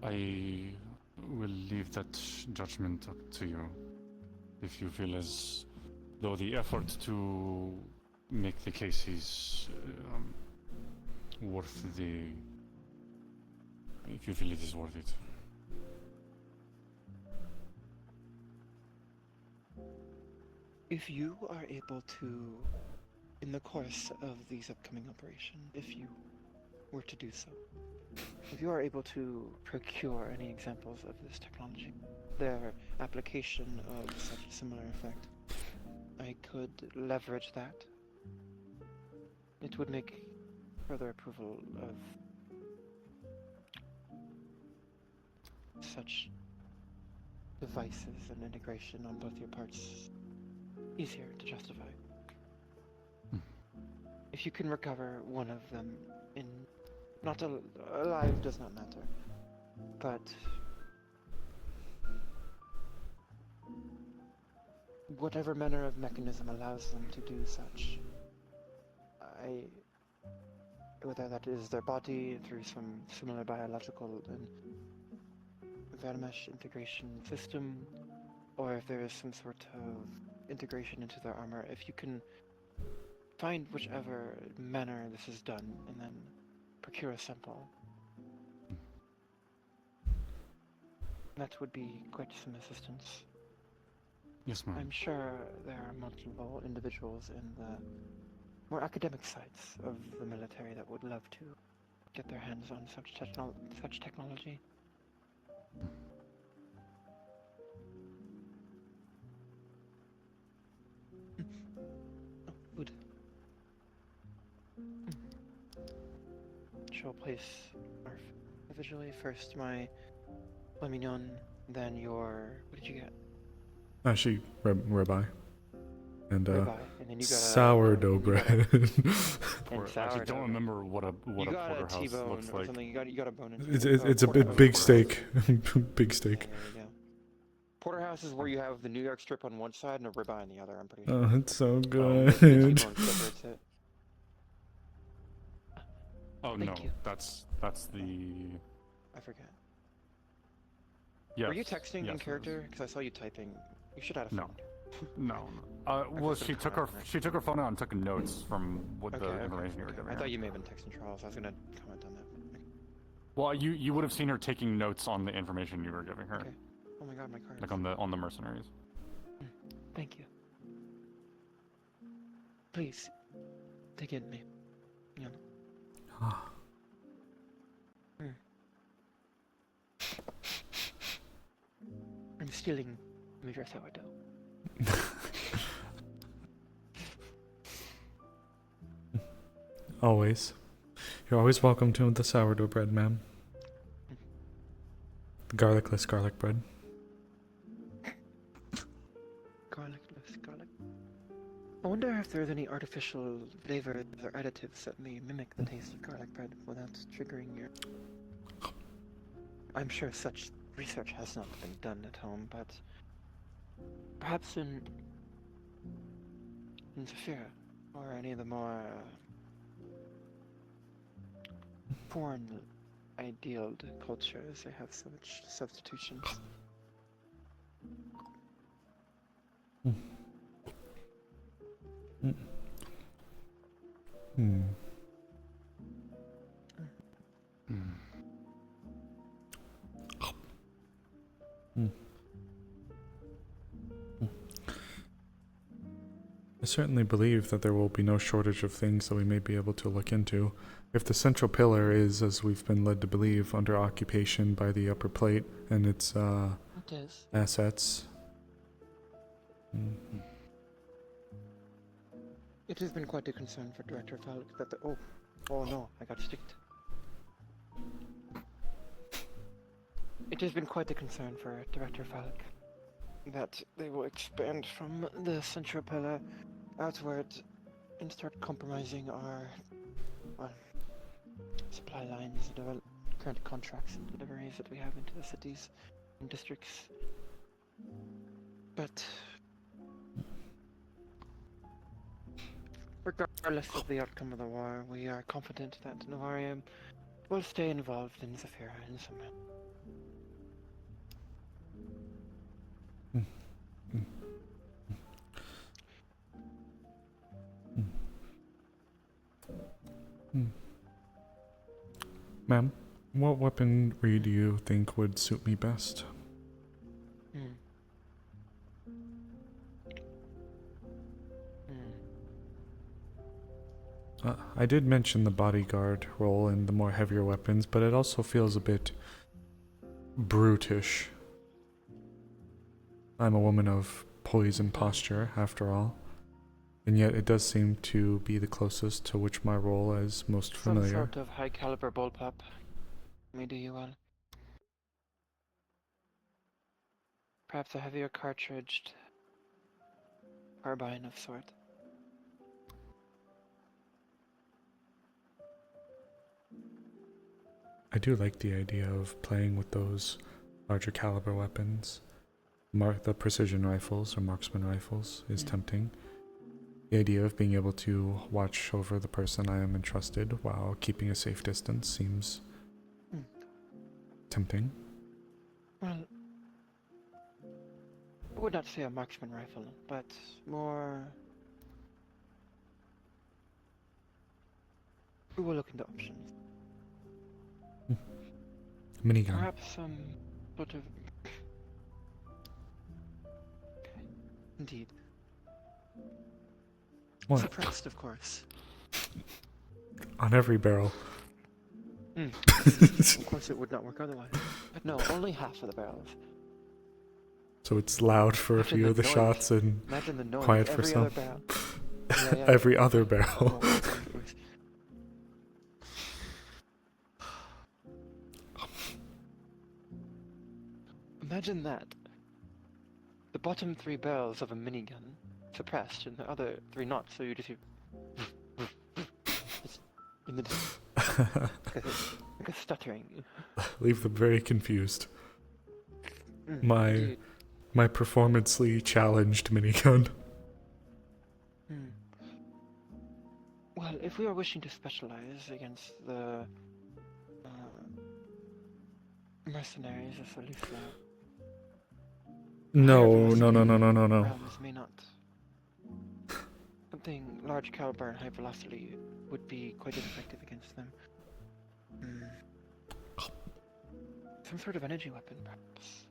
I will leave that judgment up to you. If you feel as though the effort to make the case is worth the... If you feel it is worth it. If you are able to, in the course of these upcoming operations, if you were to do so, if you are able to procure any examples of this technology, their application of such a similar effect, I could leverage that. It would make further approval of such devices and integration on both your parts easier to justify. If you can recover one of them in... not alive does not matter, but whatever manner of mechanism allows them to do such, whether that is their body through some similar biological and Vanimesh integration system, or if there is some sort of integration into their armor, if you can find whichever manner this is done and then procure a sample, that would be quite some assistance. Yes, ma'am. I'm sure there are multiple individuals in the more academic sides of the military that would love to get their hands on such technology. Oh, food. She'll place individually first my le mignon, then your... what did you get? She ribeye. And Ribeye, and then you got sourdough bread. and I actually sourdough. don't remember what a You got a porterhouse T-bone looks or like. something. You got a bone in it's a big steak. Big steak. Yeah, there you go. Porterhouse is where you have the New York strip on one side and a ribeye on the other, I'm pretty sure. Oh, it's so The good. T-bone separates it. Oh Thank no, you. that's the... I forget. Yes. Were you texting yes, in it character? Because I saw you typing. You should have a No. phone. No. Well, put some color on it. she took her phone out and took notes from what the Okay, information you were okay. giving I her. thought you may have been texting Charles. I was gonna comment on that. Well, you would have seen her taking notes on the information you were giving her, Okay. Oh my god, my card. like on the mercenaries. Thank you. Please, take in me. Yeah. I'm stealing your sourdough. Always. You're always welcome to the sourdough bread, ma'am. The garlicless garlic bread. Garlicless garlic. I wonder if there's any artificial flavors or additives that may mimic the taste of garlic bread without triggering your... I'm sure such research has not been done at home, but perhaps in Zafira or any of the more foreign idealed cultures, they have such substitutions. Hmm. I certainly believe that there will be no shortage of things that we may be able to look into. If the central pillar is, as we've been led to believe, under occupation by the upper plate and its It is. assets, Mm. It has been quite a concern for Director Falk that the oh no, I got sticked. It has been quite a concern for Director Falk that they will expand from the Central Pillar outward and start compromising our supply lines, current contracts and deliveries that we have into the cities and districts. But regardless of the outcome of the war, we are confident that Novarium will stay involved in Zephyra in some way. Ma'am, what weaponry do you think would suit me best? I did mention the bodyguard role and the more heavier weapons, but it also feels a bit brutish. I'm a woman of poise and posture, after all, and yet it does seem to be the closest to which my role is most familiar. Some sort of high caliber bullpup may do you well. Perhaps a heavier cartridged carbine of sort. I do like the idea of playing with those larger caliber weapons. The precision rifles or marksman rifles is tempting. The idea of being able to watch over the person I am entrusted while keeping a safe distance seems tempting. Well, I would not say a marksman rifle, but more... We will look into options. Minigun. Perhaps some sort of... Indeed. What? Suppressed, of course. On every barrel. Of course it would not work otherwise. But no, only half of the barrels. So it's loud for a Imagine few the of the noise. shots and Imagine the noise. quiet for Every some. other barrel. Yeah. Every other barrel. Oh, imagine that. The bottom 3 barrels of a minigun suppressed and the other 3 not, so you just hear... just in the distance. like a stuttering. Leave them very confused. Indeed. My performancely challenged minigun. Well, if we are wishing to specialize against the mercenaries of Solucia, No. rounds may not. Something large caliber and high velocity would be quite ineffective against them. Some sort of energy weapon, perhaps.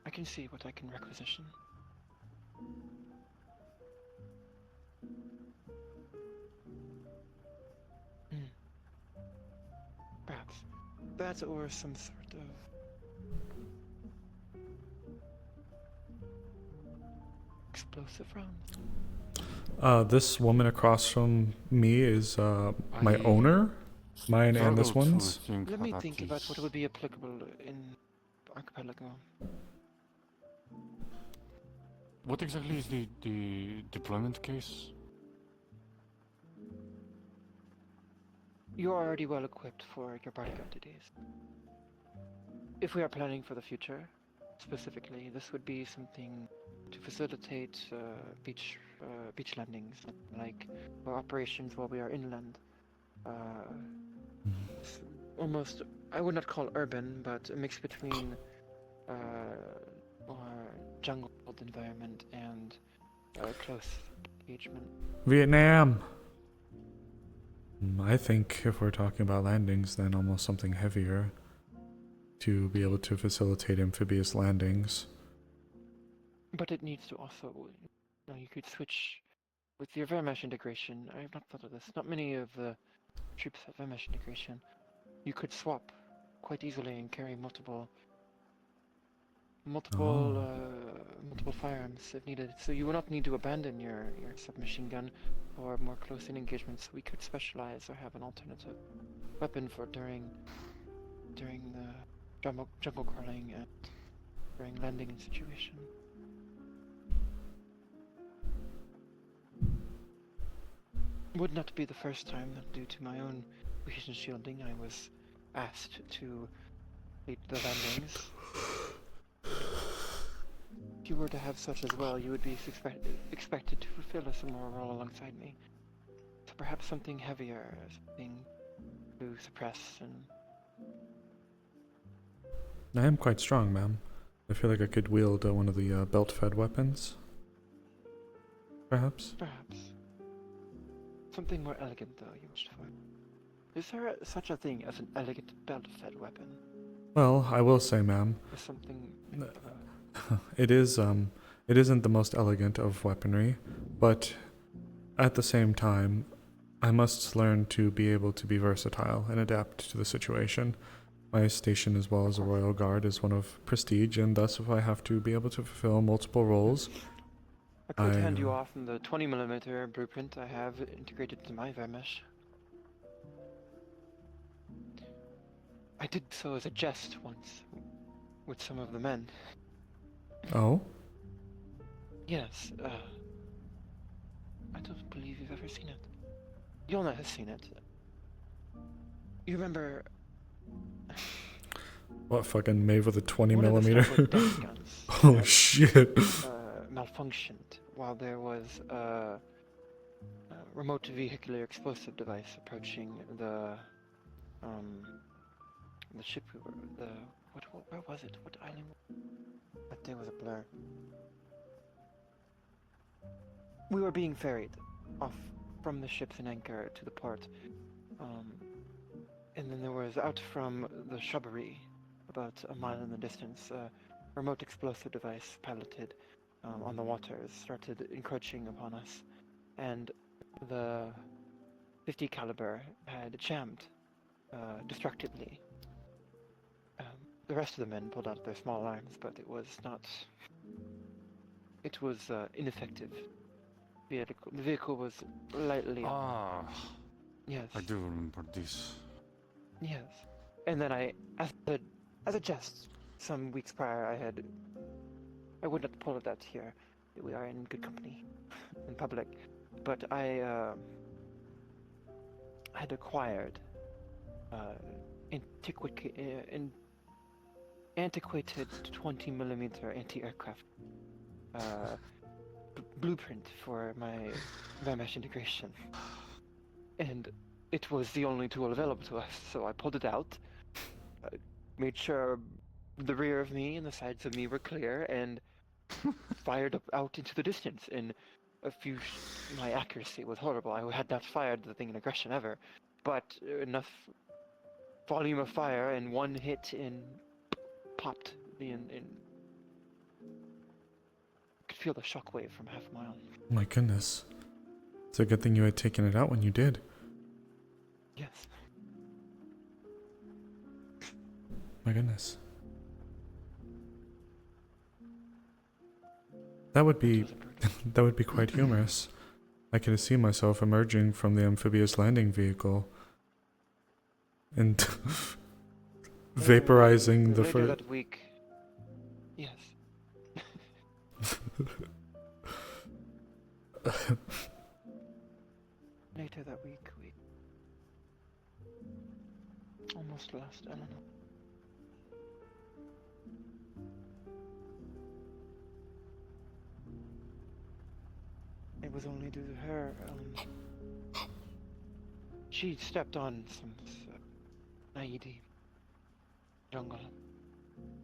I can see what I can requisition. Perhaps. That or some sort of... explosive rounds. This woman across from me is my owner. Mine and this struggle to one's. think Let how me that think about what is. would be applicable in Archipelago. What exactly is the deployment case? You are already well equipped for your bodyguard duties. If we are planning for the future, specifically, this would be something to facilitate beach landings, like for operations while we are inland. Almost, I would not call urban, but a mix between more jungled environment and close engagement. Vietnam! I think if we're talking about landings, then almost something heavier to be able to facilitate amphibious landings. But it needs to also, you could switch with your Vermesh integration. I have not thought of this. Not many of the troops have Vermesh integration. You could swap quite easily and carry multiple multiple firearms if needed. So you will not need to abandon your submachine gun for more close-in engagements. We could specialize or have an alternative weapon for during the jungle crawling and during landing situation. Would not be the first time that, due to my own cohesion shielding, I was asked to lead the landings. If you were to have such as well, you would be expected to fulfill a similar role alongside me. So perhaps something heavier, something to suppress and... I am quite strong, ma'am. I feel like I could wield one of the belt-fed weapons. Perhaps? Perhaps. Something more elegant, though, you wished for. Is there such a thing as an elegant belt-fed weapon? Well, I will say, ma'am, Or something... it isn't the most elegant of weaponry, but at the same time, I must learn to be able to be versatile and adapt to the situation. My station as well as a royal guard is one of prestige, and thus if I have to be able to fulfill multiple roles, I could hand you off in the 20mm blueprint I have integrated into my Vermesh. I did so as a jest once, with some of the men. Oh? Yes, I don't believe you've ever seen it. Yona has seen it. You remember... What, fucking Maeve with a 20 one of the millimeter? Starwood death guns Oh that, shit. malfunctioned while there was a remote vehicular explosive device approaching the ship we were, where was it? What island? That day was a blur. We were being ferried off from the ships in anchor to the port. And then there was out from the shrubbery, about a mile in the distance, a remote explosive device piloted on the waters started encroaching upon us, and the 50 caliber had jammed destructively. The rest of the men pulled out their small arms, but it was not. It was ineffective. The vehicle was lightly. Ah, Yes. I do remember this. Yes. And then as a jest, some weeks prior, I would not pull that here. We are in good company, in public. But I had acquired antiquated 20mm anti-aircraft blueprint for my Vamesh integration. And it was the only tool available to us, so I pulled it out, made sure the rear of me and the sides of me were clear, and fired out into the distance. In my accuracy was horrible. I had not fired the thing in aggression ever, but enough volume of fire and one hit and popped me in. Could feel the shockwave from half a mile. Oh my goodness. It's a good thing you had taken it out when you did. Yes. My goodness. That would be that would be quite humorous. I could see myself emerging from the amphibious landing vehicle and vaporizing the later first. that week. Yes. Later that week, we almost lost Eleanor. It was only due to her. She stepped on some naidi jungle.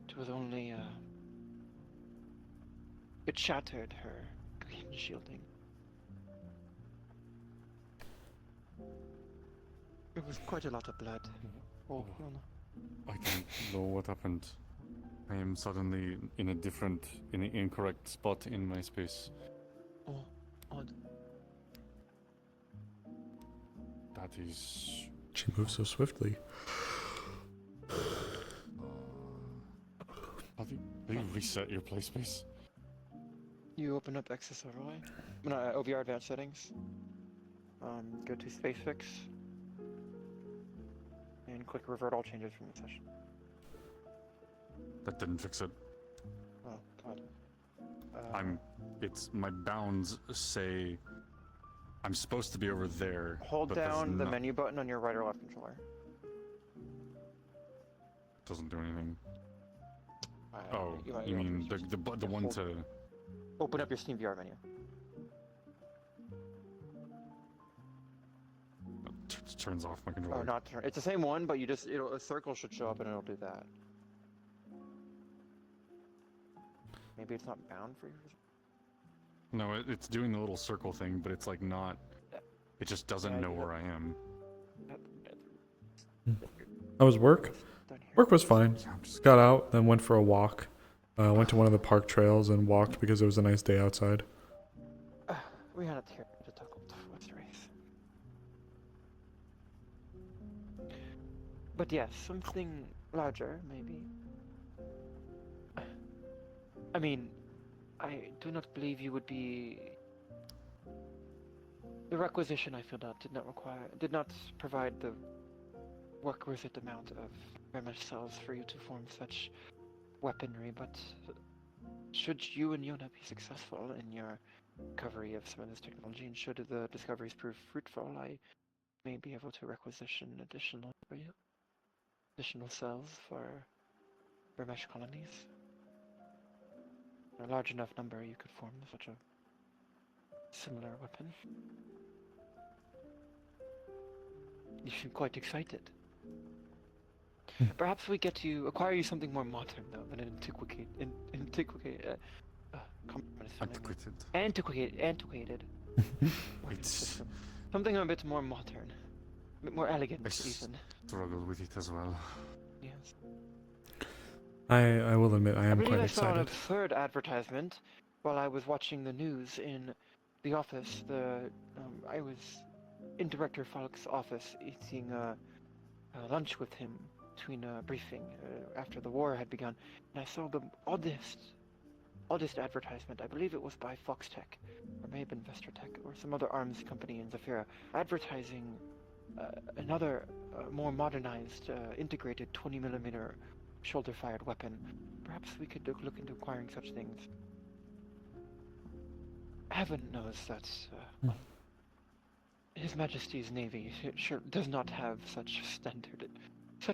It was only it shattered her green shielding. It was quite a lot of blood. Oh, no, no. I don't know what happened. I am suddenly in an incorrect spot in my space. Oh, odd. That is... She moves so swiftly. Have you Will you reset your play space? You open up Access Overlay. No, OVR Advanced Settings. Go to Space Fix. And click Revert All Changes from the session. That didn't fix it. Oh, God. It's my bounds say I'm supposed to be over there. Hold but there's down the not- menu button on your right or left controller. Doesn't do anything. Oh, might you mean want to the one hold- to? Open up your Steam VR menu. Turns off my controller. Oh, not turn. It's the same one, but a circle should show up and it'll do that. Maybe it's not bound for you. No, it's doing the little circle thing, but it's like not. It just doesn't Yeah, know you where I am. How was work? Down here. Work was fine. Yeah, I'm just. Got out, then went for a walk. Went to one of the park trails and walked because it was a nice day outside. We are not here to talk about the forest race. But yes, something larger, maybe. I mean, I do not believe you would be. The requisition I filled out did not provide the requisite amount of Remesh cells for you to form such weaponry, but should you and Yona be successful in your recovery of some of this technology, and should the discoveries prove fruitful, I may be able to requisition additional cells for Remesh colonies. A large enough number you could form such a similar weapon. You seem quite excited. Perhaps we get to acquire you something more modern, though, than an antiquated weapon It's system. Something a bit more modern, a bit more elegant, I s- even. struggle with it as well. Yes. I will admit I am believe quite I saw an excited. absurd advertisement while I was watching the news in the office. I was in Director Falk's office eating lunch with him between a briefing after the war had begun, and I saw the oddest advertisement. I believe it was by Foxtech, or maybe Investor Tech, or some other arms company in Zafira, advertising another more modernized, integrated 20mm shoulder-fired weapon. Perhaps we could look into acquiring such things. Heaven knows that His Majesty's Navy sure does not have such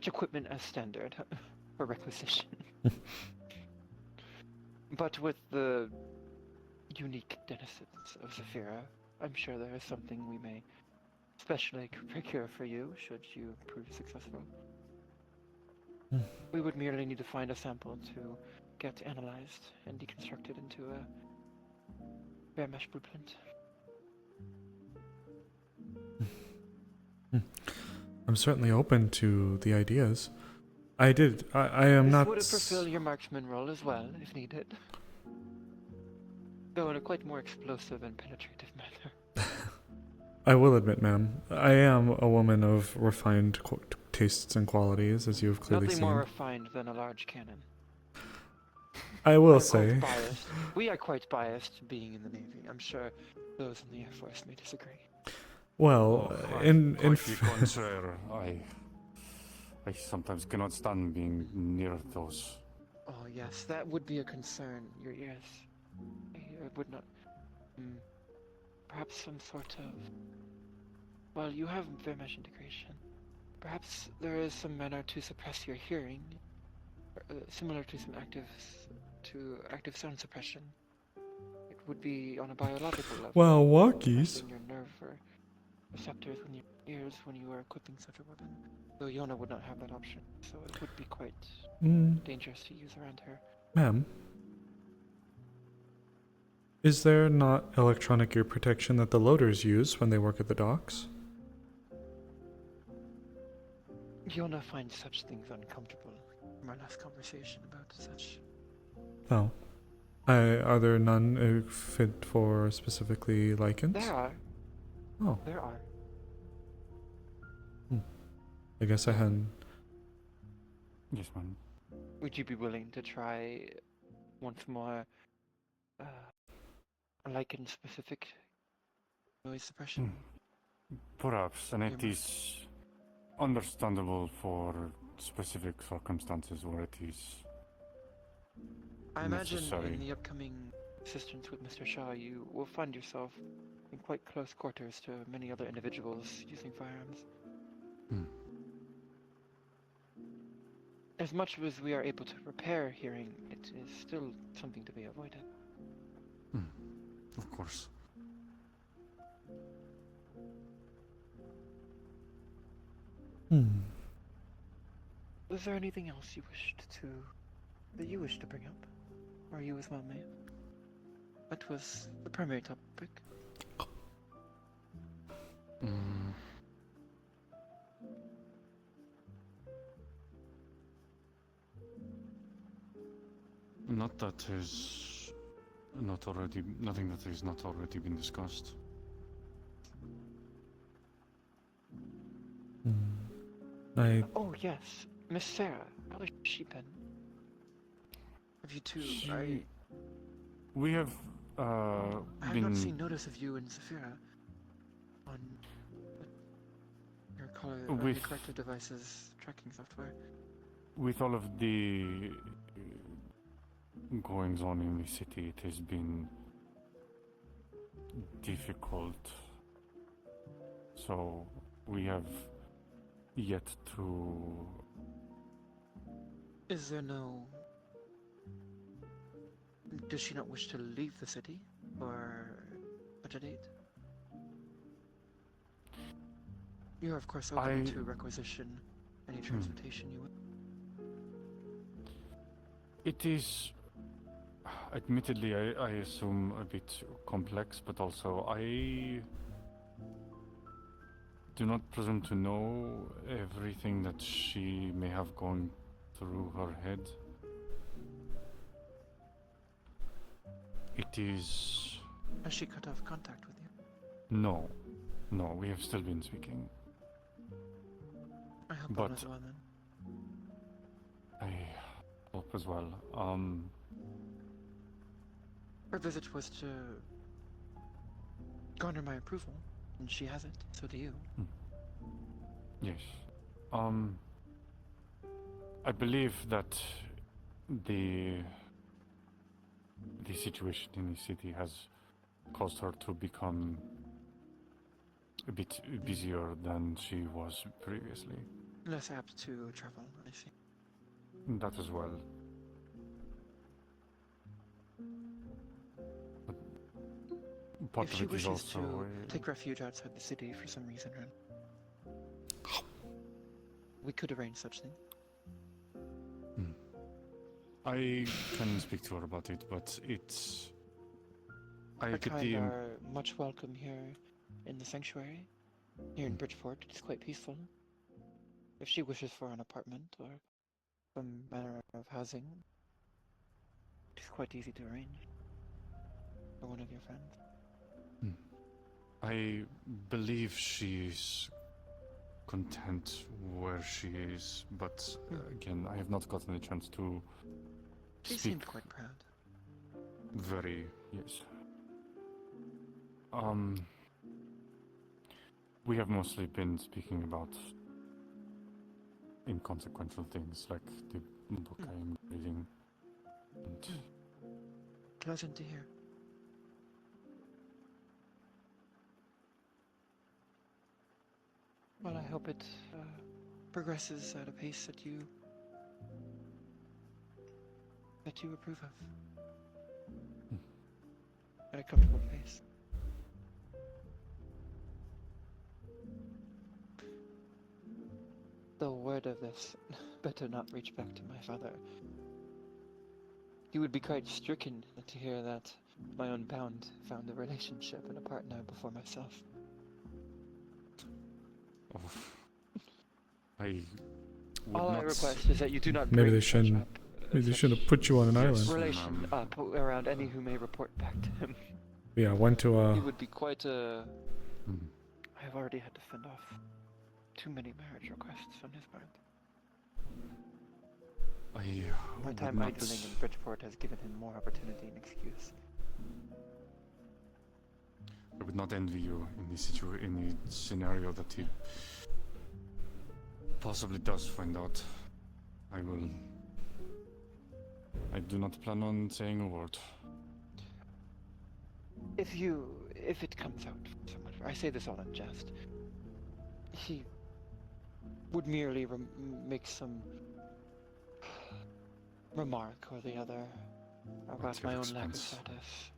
equipment as standard for requisition. But with the unique denizens of Zafira, I'm sure there is something we may specially procure for you should you prove successful. We would merely need to find a sample to get analyzed and deconstructed into a bare mesh blueprint. I'm certainly open to the ideas. I am This not. would fulfill your marksman role as well, if needed. Though in a quite more explosive and penetrative manner. I will admit, ma'am, I am a woman of refined tastes and qualities, as you have clearly Nothing seen. more refined than a large cannon. I will I'm say. quite biased. We are quite biased being in the Navy. I'm sure those in the Air Force may disagree. Well, quite in the contrary. I sometimes cannot stand being near those. Oh yes, that would be a concern. Yes, I would not. Perhaps some sort of. Well, you have very much integration. Perhaps there is some manner to suppress your hearing, similar to some active sound suppression. It would be on a biological level. well, walkies. Suppressing your nerve or receptors in your ears when you are equipping such a weapon. Though Yona would not have that option, so it would be quite dangerous to use around her. Ma'am, is there not electronic ear protection that the loaders use when they work at the docks? Yona finds such things uncomfortable from our last conversation about such. Oh. Are there none fit for specifically lichens? There are. Oh, There are. I guess I hadn't. Yes, man. Would you be willing to try once more lichen-specific noise suppression. Perhaps, and it Very much. is understandable for specific circumstances where it is I imagine necessary. in the upcoming assistance with Mr. Shaw, you will find yourself in quite close quarters to many other individuals using firearms. Hmm. As much as we are able to repair hearing, it is still something to be avoided. Of course. Was there anything else that you wished to bring up? Or you as well, Maeve? What was the primary topic? Not that is not already, nothing that is not already been discussed. Oh yes, Miss Sarah. How has she been? Have you two? We have I have been not seen notice of you and Zafira on your your With- corrective devices tracking software. with all of the goings on in the city. It has been difficult, so we have yet to. Is there no? Does she not wish to leave the city, or such a date? You are of course open to requisition any transportation you would. It is, admittedly, I assume a bit complex, but also I do not presume to know everything that she may have gone through her head. It is... Has she cut off contact with you? No, we have still been speaking. I hope But- all is well then. I hope as well. Her visit was to garner my approval, and she has it, so do you. Yes. I believe that the situation in the city has caused her to become a bit busier than she was previously. Less apt to travel, I see. That as well. But part If of she it is wishes also to take refuge outside the city for some reason, we could arrange such things. I can speak to her about it, but it's... I Her get kind the... are much welcome here in the sanctuary. Here in Bridgeport, it's quite peaceful. If she wishes for an apartment or some manner of housing, it's quite easy to arrange for one of your friends. I believe she's content where she is, but again, I have not gotten a chance to She speak seemed quite proud. very... yes. We have mostly been speaking about inconsequential things like the book I am reading. And Pleasant to hear. Well, I hope it progresses at a pace that you approve of. At a comfortable pace. Though word of this better not reach back to my father. He would be quite stricken to hear that my unbound found a relationship and a partner before myself. I would All not... I request is that you do not Maybe bring they such shouldn't. up, Maybe they such shouldn't have put you on an Yes. island. relation up around any who may report back to him. Yeah, I went to He would be quite a... Mhm. I have already had to fend off too many marriage requests on his part. My would time not. idling in Bridgeport has given him more opportunity and excuse. I would not envy you in the scenario that he possibly does find out. I do not plan on saying a word. If it comes out somewhat, I say this all in jest. He would merely make some remark or the other about At my your own lack of expense. status.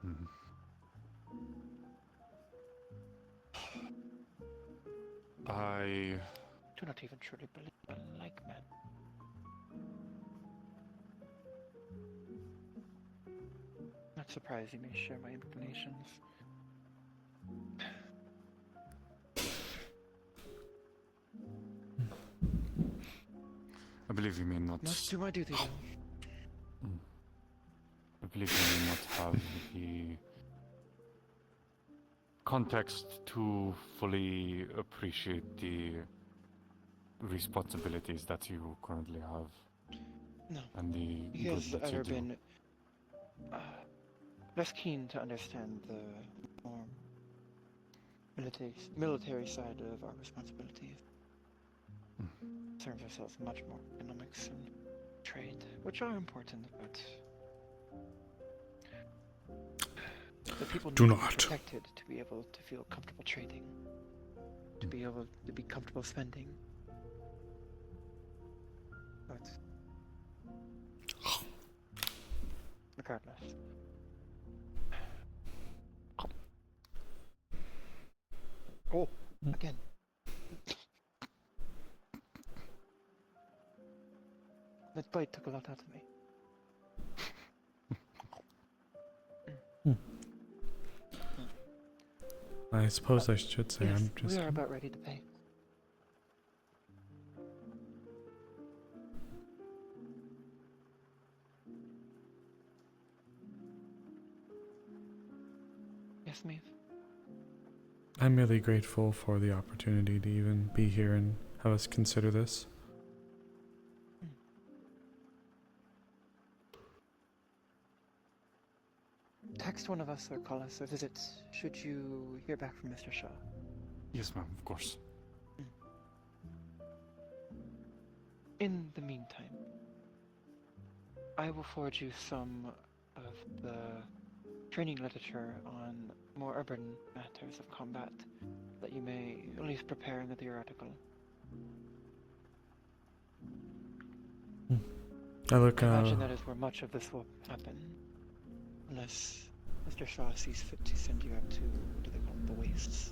Mhm. I Do not even truly believe in like men. Not surprised you may share my inclinations. believe you may not. Must do my duty though. I believe you may not have the context to fully appreciate the responsibilities that you currently have. No. And the He good has that you ever do. been less keen to understand the more military side of our responsibilities. Concerns ourselves much more with economics and trade, which are important, but the people Do need to be not. protected to be able to feel comfortable trading, to be able to be comfortable spending. But regardless. Oh, again. That bite took a lot out of me. I suppose I should say Yes, I'm just. we are about ready to pay. Yes, Maeve? I'm really grateful for the opportunity to even be here and have us consider this. Text one of us or call us or visit should you hear back from Mr. Shaw. Yes, ma'am, of course. In the meantime, I will forward you some of the training literature on more urban matters of combat that you may at least prepare in the theoretical. I look. I imagine that is where much of this will happen, unless Mr. Shaw sees fit to send you out to, what do they call it, the wastes?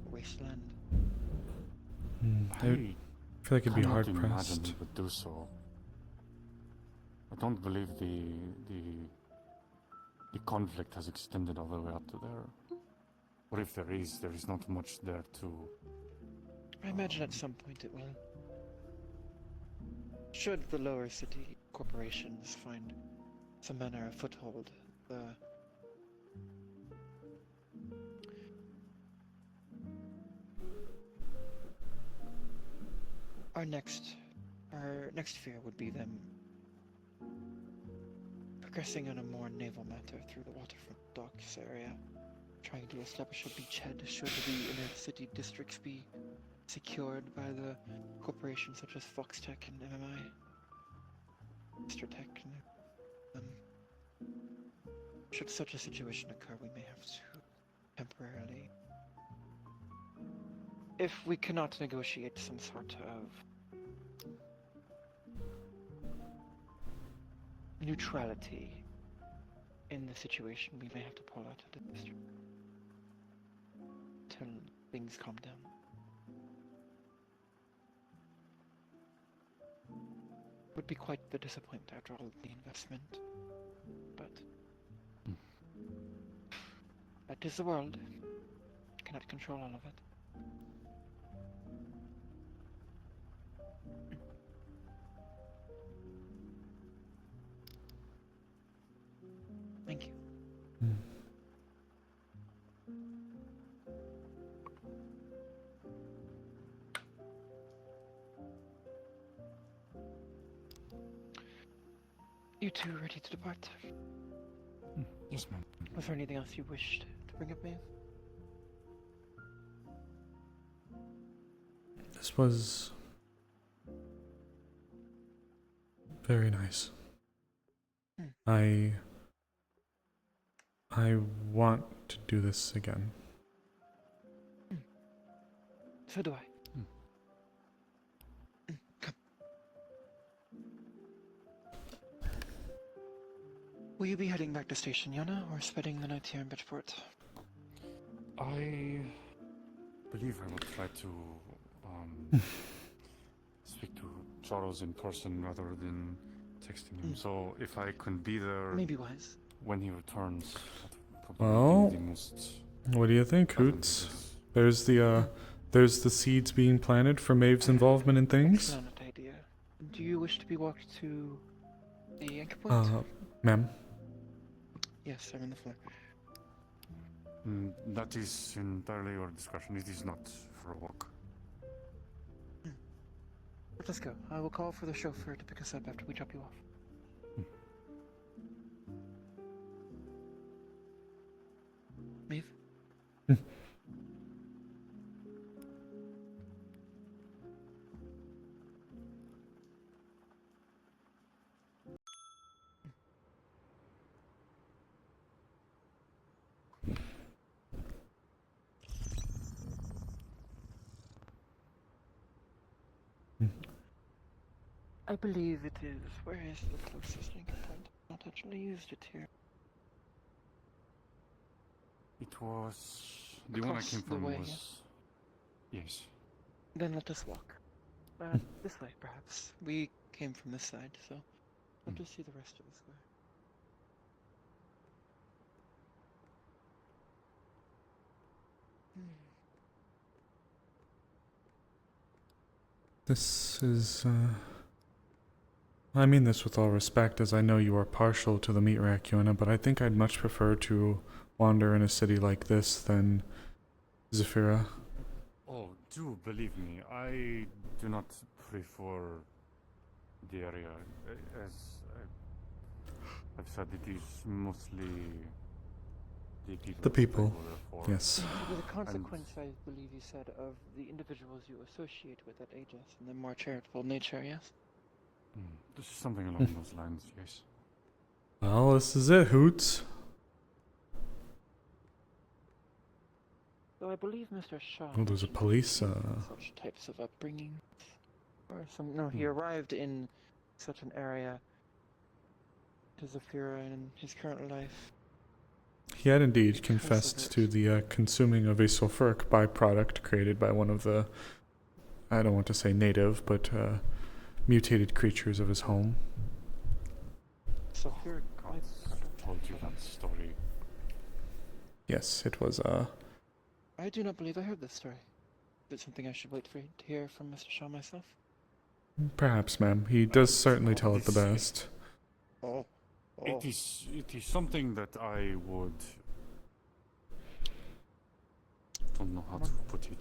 The wasteland. I feel like it'd be cannot hard imagine pressed. he would do so. I don't believe the conflict has extended all the way up to there. Or if there is not much there to... I imagine at some point it will. Should the lower city corporations find some manner of foothold, our next fear would be them progressing on a more naval matter through the waterfront docks area, trying to establish a beachhead should the inner city districts be secured by the corporations such as Foxtech and MMI, Mr. Tech, and should such a situation occur, we may have to temporarily, if we cannot negotiate some sort of neutrality in the situation, we may have to pull out of the district until things calm down. Would be quite the disappointment after all the investment, but that is the world. Cannot control all of it. Thank you. you two ready to depart? Yes, ma'am. Was there anything else you wished to bring up, Maeve? This was very nice. I want to do this again. So do I. Come. Will you be heading back to Station Yana or spending the night here in Bridgeport? I believe I would try to speak to Charles in person rather than texting him. So if I can be there Maybe wise. when he returns, that would probably Well, be the most what do you think, Hoots? There's the seeds being planted for Maeve's involvement in things. Excellent idea. Do you wish to be walked to the anchor point? Ma'am. Yes, I'm on the floor. That is entirely your discretion. It is not for a walk. Let's go. I will call for the chauffeur to pick us up after we drop you off. Maeve? I believe it is. Where is the closest anchor point? Not actually used it here. It was the one I Across came the from way, was yeah? yes. Then let us walk. This way, perhaps. We came from this side, so let us see the rest of the square. This is, I mean this with all respect, as I know you are partial to the meat rack, Yona, but I think I'd much prefer to wander in a city like this than Zephyra. Oh, do believe me, I do not prefer the area. As I've said, it is mostly the people. The people, I go there for. yes. With a consequence, I believe you said, of the individuals you associate with at Aegis and their more charitable nature, yes? This is something along those lines, yes. Well, this is it, Hoots. So I believe Mr. Shaw. Oh, there's a mentioned police, such types of upbringing. Or some. No, he arrived in such an area to Zephyra in his current life. He had indeed Because of confessed it. to the consuming of a sulfuric byproduct created by one of the, I don't want to say native, but mutated creatures of his home. Sulfuric God, byproduct. told you that story. Yes, it was, I do not believe I heard this story. Is it something I should wait for to hear from Mr. Shaw myself? perhaps, ma'am. He does certainly tell it the best. Oh. It is something that I would don't know how to put it.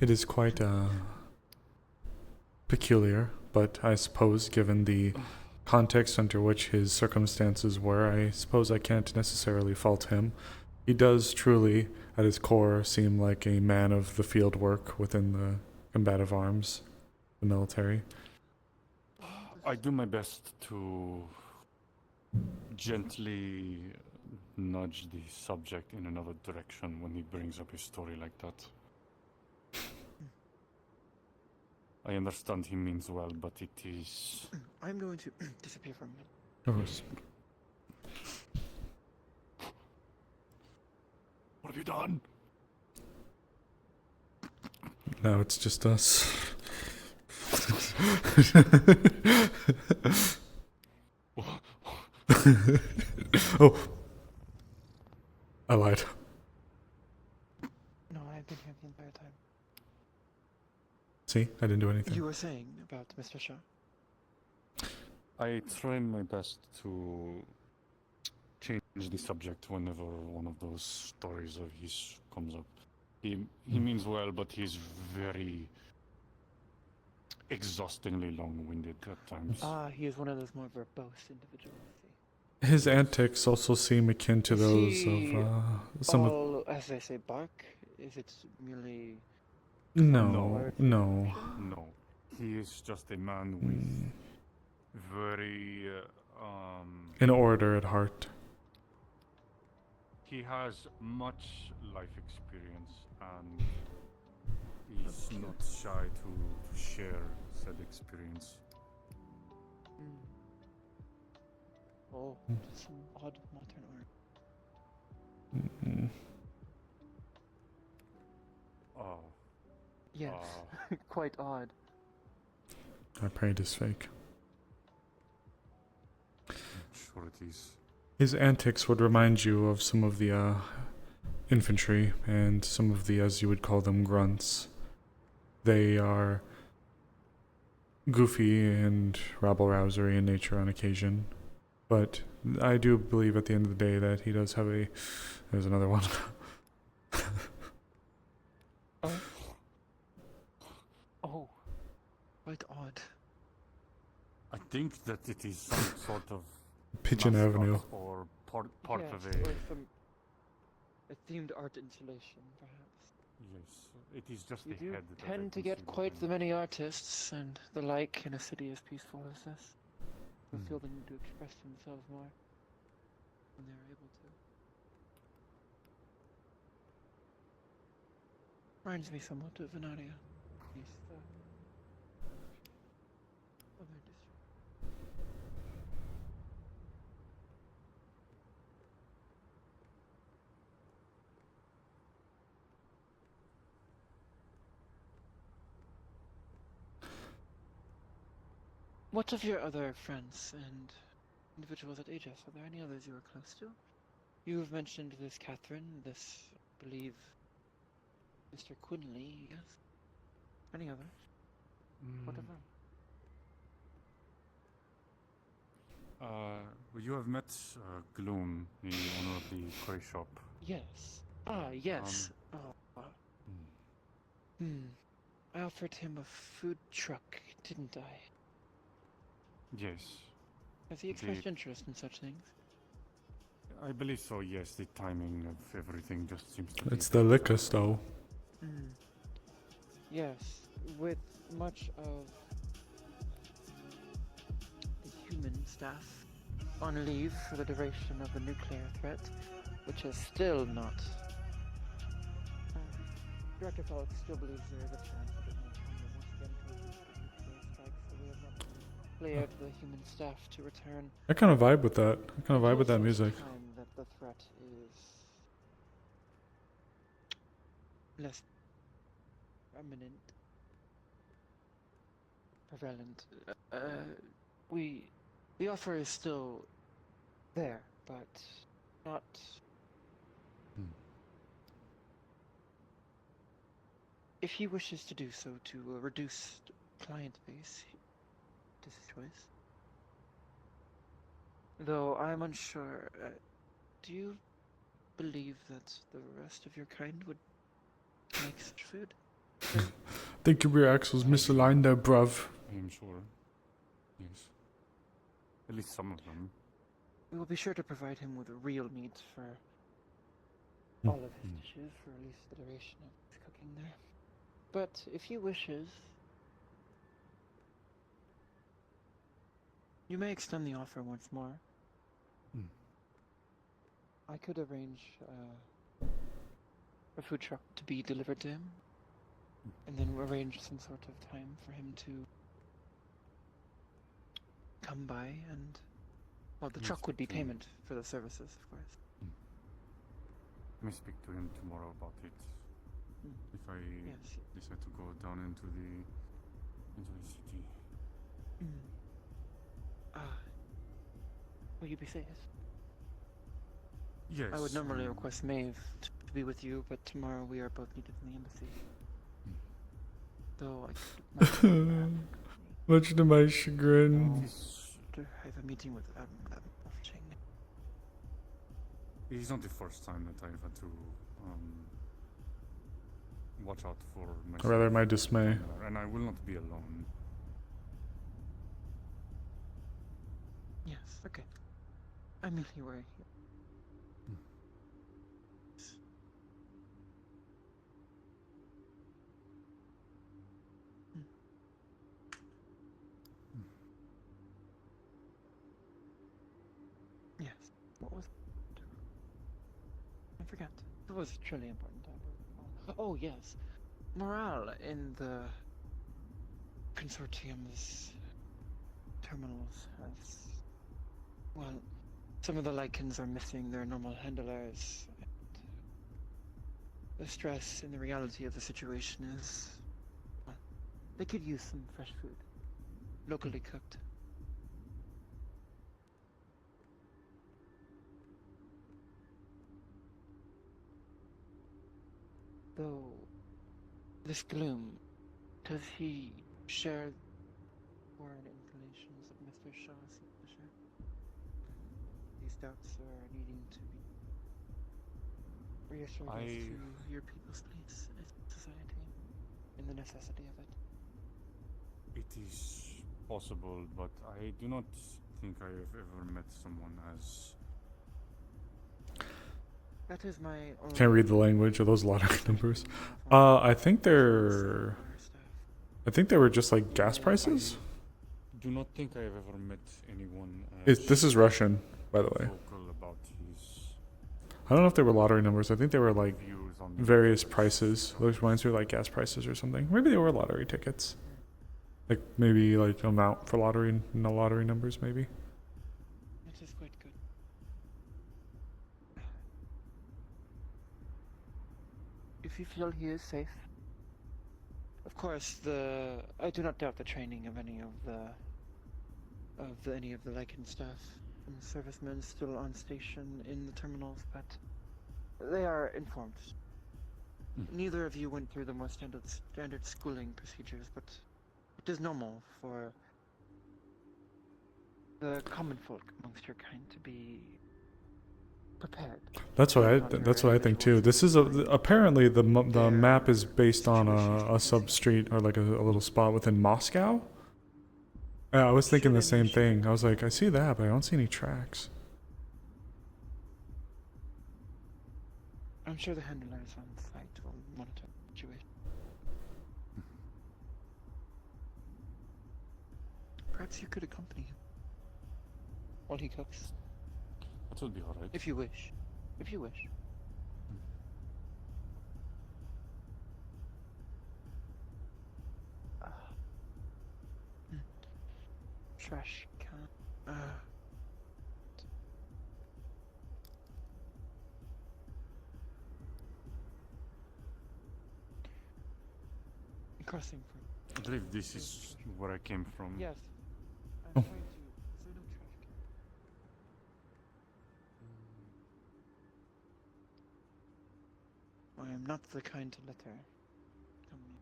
It is quite, peculiar, but I suppose given the context under which his circumstances were, I suppose I can't necessarily fault him. He does truly, at his core, seem like a man of the field work within the combative arms, the military. I do my best to gently nudge the subject in another direction when he brings up a story like that. I understand he means well, but it is... I'm going to disappear for a minute. Of course. What have you done? Now it's just us. Oh. I lied. No, I've been here the entire time. See? I didn't do anything. You were saying about Mr. Shaw. I try my best to change the subject whenever one of those stories of his comes up. He means well, but he's very exhaustingly long-winded at times. Ah, he is one of those more verbose individuals. His antics also seem akin to Is those he of some of. All, as they say, bark? Is it merely No, word no. description? No, he is just a man Mm, with very in order at heart. he has much life experience and he's not shy to share said experience. Mm. Oh, just some odd modern art. Mm, Oh, Yes, quite odd. I pray it is fake. sure it is. His antics would remind you of some of the infantry and some of the, as you would call them, grunts. They are goofy and rabble-rousery in nature on occasion, but I do believe at the end of the day that he does have a. There's another one. Oh. Oh. Quite odd. I think that it is some sort of Pigeon mascot Avenue. or part Yes, of or some a themed art installation, perhaps. yes, it is just You the do head that I tend to can get see quite the behind. many artists and the like in a city as peaceful as this, who Mm. feel the need to express themselves more when they're able to. Reminds me somewhat of Venaria. At least, other district. What of your other friends and individuals at Aegis? Are there any others you are close to? You have mentioned this Catherine, this, I believe, Mr. Quinley, yes? Any others? What of them? You have met Gloom, the owner of the Koi shop. Yes. Ah, yes. I offered him a food truck, didn't I? Yes, Has he expressed interest in such things? I believe so. Yes, the timing of everything just seems to be. It's the liquor store. Yes, with much of the human staff on leave for the duration of the nuclear threat, which has still not. Director Felix still believes there is a chance that it may come once again to a nuclear strike, so we have not cleared the human staff to return. I kind of vibe with that. I kind of vibe with that Until such music. time that the threat is less prominent, prevalent. The offer is still there, but not. If he wishes to do so to a reduced client base, it is his choice. Though I'm unsure. Do you believe that the rest of your kind would make such food? Think your axles misaligned there, bruv. I am sure. Yes. At least some of them. We will be sure to provide him with real meat for all of his dishes for at least the duration of his cooking there. But if he wishes, you may extend the offer once more. I could arrange a food truck to be delivered to him, and then arrange some sort of time for him to come by and. Well, the truck would be payment for the services, of course. Let me speak to him tomorrow about it. If I decide to go down into the city. Will you be safe? Yes. I would normally request Maeve to be with you, but tomorrow we are both needed in the embassy. Though I Much to my chagrin. I have a meeting with Admiral Cheng. It is not the first time that I've had to watch out for myself. Or rather, my dismay. And I will not be alone. Yes, okay. I merely were here. Yes. What was I forgot. It was truly important. Oh yes. Morale in the consortium's terminals has well, some of the lichens are missing their normal handlers. The stress and the reality of the situation is well, they could use some fresh food. Locally cooked. Though this gloom, does he share word inclinations that Mr. Shaw seems to share? These doubts are needing to be reassured as I to your people's place in society and the necessity of it. It is possible, but I do not think I have ever met someone as. That is my only Can't read the language of those lottery numbers. I think they're. I think they were just like gas prices. Do not think I have ever met anyone as This is Russian, by the way. vocal about his I don't know if they were lottery numbers. I think they were like views on various prices. Those reminds me of like gas prices or something. Maybe they were lottery tickets. Like maybe like amount for lottery, no lottery numbers maybe. It is quite good. If you feel he is safe. Of course, I do not doubt the training of any of the Lycan staff and servicemen still on station in the terminals, but they are informed. Neither of you went through the more standard schooling procedures, but it is normal for the common folk amongst your kind to be prepared. That's what I. Under That's what I think too. individuals This is knowing apparently the their map is based on situations a sub street or like a little spot within Moscow. Yeah, I was thinking the Should I same thing. mention- I was like, I see that, but I don't see any tracks. I'm sure the handlers on site will monitor the situation. Perhaps you could accompany him while he cooks, That would be alright. if you wish. If you wish. Hmm. Trash can. Crossing for. I believe this is where I came from. Yes. Oh. I'm trying to. Is there no trash can? I am not the kind to litter. Come near.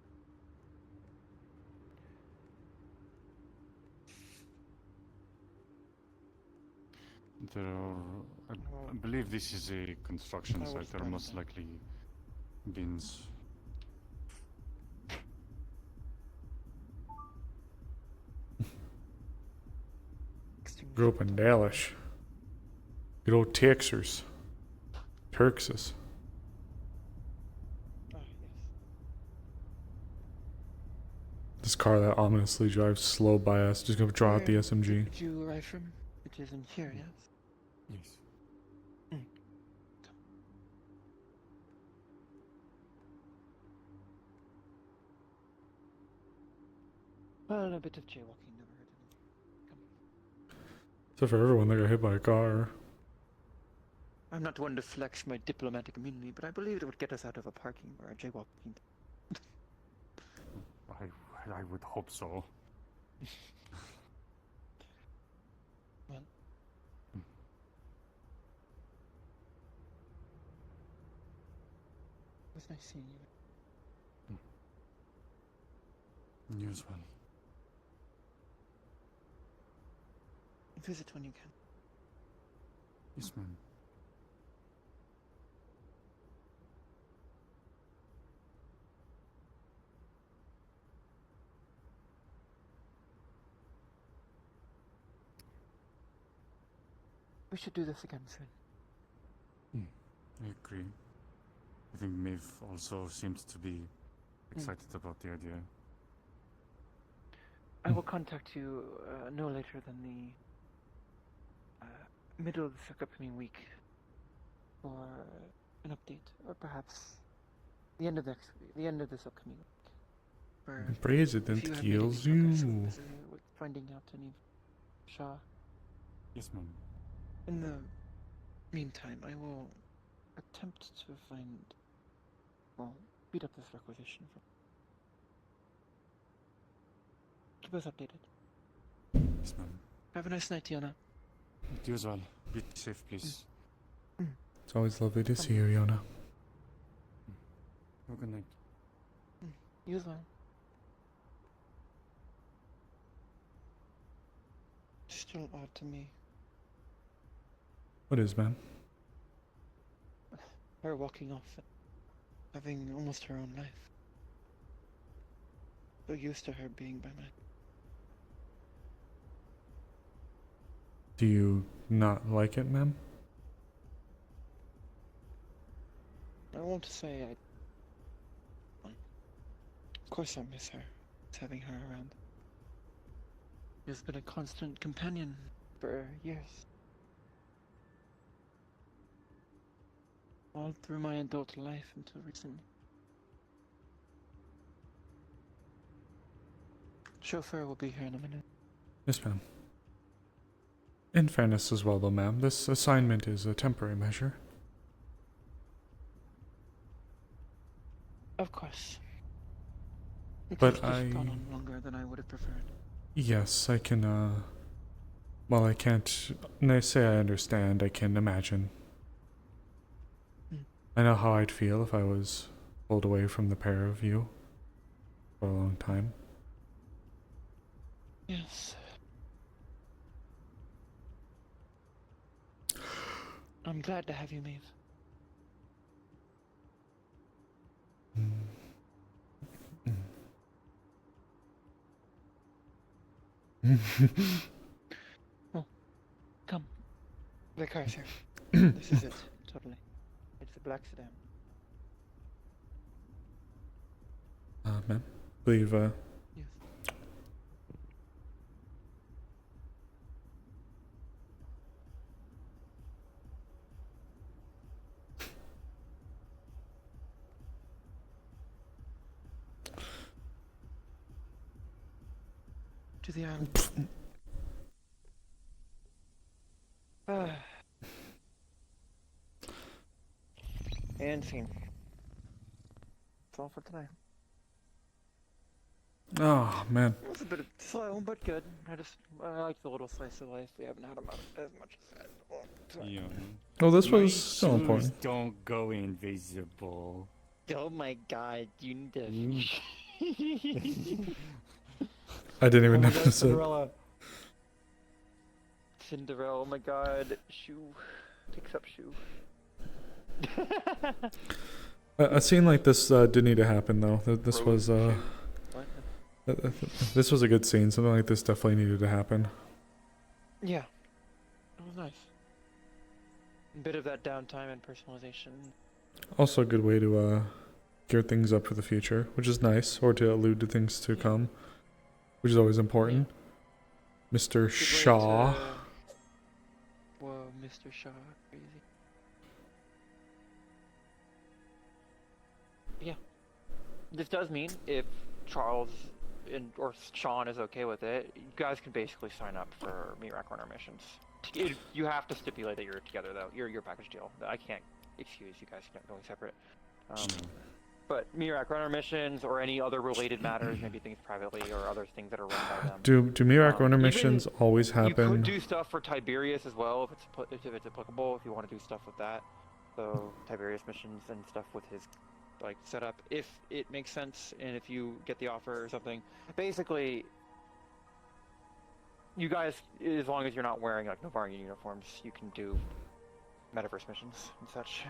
There are, I believe this is a construction I will site. There are stand most there. likely bins. Extinguish Grew up it. in Dallas. Good old Texas. Turkses. Ah, yes. This car that ominously drives slow by us, just gonna draw out the Where SMG. Did you arrive from? It is in here, yes? Yes. Well, a bit of jaywalking never hurt anyone. Come. So for everyone that got hit by a car. I'm not one to flex my diplomatic immunity, but I believe it would get us out of a parking or a jaywalking. I would hope so. Well. It was nice seeing you. You as well. Visit when you can. Yes, ma'am. We should do this again soon. I agree. I think Maeve also seems to be excited about the idea. I will contact you no later than the middle of this upcoming week for an update, or perhaps the end of this upcoming week. For The president if you have made kills any progress you. with finding out any of Shaw. Yes, ma'am. In the meantime, I will attempt to speed up this requisition. Keep us updated. Yes, ma'am. Have a nice night, Tiana. You as well. Be safe, please. It's always lovely to see you, Yona. Have a good night. You as well. Still odd to me. What is, man? Her walking off and having almost her own life. So used to her being by my... Do you not like it, ma'am? I won't say I... Of course I miss her. It's having her around. She's been a constant companion for years. All through my adult life until recently. Chauffeur will be here in a minute. Yes, ma'am. In fairness as well, though, ma'am, this assignment is a temporary measure. Of course. It But has just gone on longer than I would have preferred. Yes, I can, well, I can't say I understand, I can imagine. I know how I'd feel if I was pulled away from the pair of you for a long time. Yes. I'm glad to have you, Maeve. Oh, come. The car's here. This is it, totally. It's the black sedan. Ma'am, believe, Yes. To the island. And scene. That's all for tonight. oh, man. It was a bit slow, but good. I like the little slice of life. We haven't had as much as that. Yeah. Well, this My was so shoes important. don't go invisible. Oh my god, you need to... I didn't even Oh my notice God, it. Cinderella. Cinderella, oh my god. Shoe. Picks up shoe. A scene like this did need to happen, though. This was, What? this was a good scene. Something like this definitely needed to happen. Yeah. It was nice. A bit of that downtime and personalization. Also a good way to gear things up for the future, which is nice, or to allude to things to come, which is always important. Mr. Good way Shaw. to- Whoa, Mr. Shaw. Crazy. Yeah. This does mean if Charles or Sean is okay with it, you guys can basically sign up for Mirak Runner missions. You have to stipulate that you're together, though. Your package deal. I can't excuse you guys going separate. But Mirak Runner missions or any other related matters, maybe things privately or other things that are run by them. Do Mirak Runner even missions always You could happen? do stuff for Tiberius as well if it's applicable. If you want to do stuff with that, so Tiberius missions and stuff with his setup, if it makes sense, and if you get the offer or something. Basically, you guys, as long as you're not wearing Novarnian uniforms, you can do metaverse missions and such.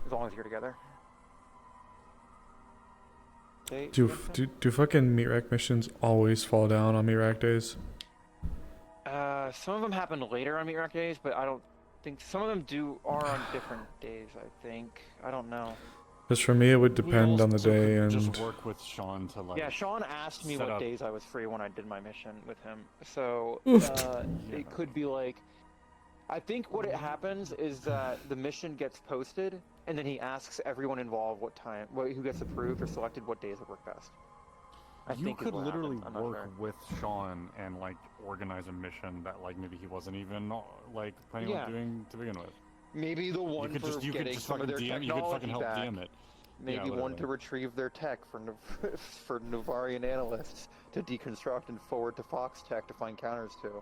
As long as you're together. Do fucking Mirak missions always fall down on Mirak days? Some of them happen later on meteoric days, but I don't think some of them are on different days. I think I don't know. Because for me, it would We depend on the also day could and. just work with Sean to like. Yeah, Sean asked me set what up- days I was free when I did my mission with him, so Oof. it could be like. I think what it happens is that the mission gets posted, and then he asks everyone involved who gets approved or selected, what days would work best. I You think is could what literally happens. I'm not work sure. with Sean and like organize a mission that like maybe he wasn't even like planning Yeah. on doing to begin with. Maybe the one You could for just getting some fucking of their DM. You could fucking technology help back. DM it. Maybe Yeah, one to literally. retrieve their tech for for Navarian analysts to deconstruct and forward to Fox Tech to find counters to.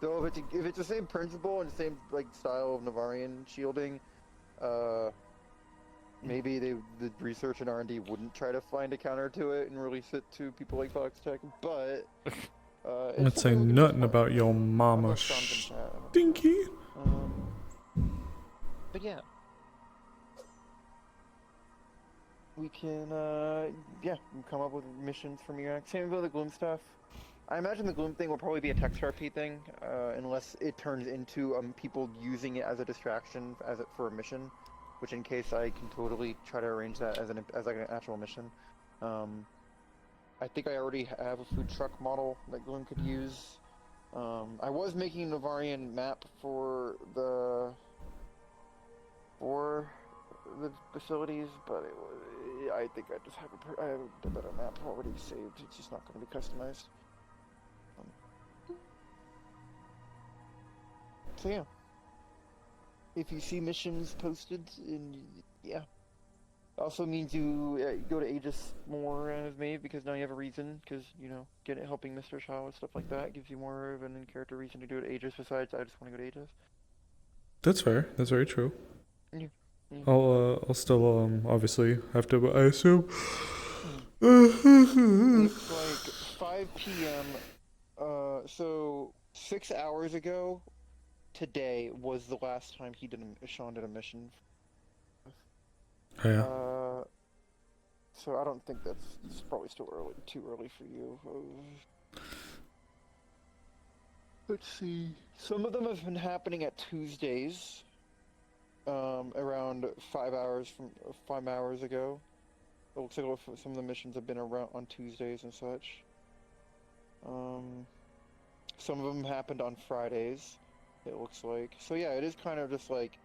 So if it's the same principle and same like style of Navarian shielding, maybe the research and R&D wouldn't try to find a counter to it and release it to people like Fox Tech. But Let's say nothing about your mama stinky. But yeah. We can, come up with missions from Iraq. Same about the Gloom stuff. I imagine the Gloom thing will probably be a text RP thing, unless it turns into people using it as a distraction for a mission, which in case I can totally try to arrange that as like an actual mission. I think I already have a food truck model that Gloom could use. I was making a Navarian map for the facilities, but I think I just have a better map already saved. It's just not going to be customized. So yeah, if you see missions posted, also means you go to Aegis more as Maeve, because now you have a reason, because helping Mr. Shaw and stuff like that gives you more of an in-character reason to do it at Aegis. Besides, I just want to go to Aegis. That's fair. That's very true. Yeah. I'll still obviously have to. I assume. It's like 5 p.m. So 6 hours ago, today was the last time Sean did a mission. Yeah. So I don't think it's probably still too early for you. Let's see. Some of them have been happening at Tuesdays. Around 5 hours ago. It looks like some of the missions have been around on Tuesdays and such. Some of them happened on Fridays, it looks like. So yeah, it is kind of just like,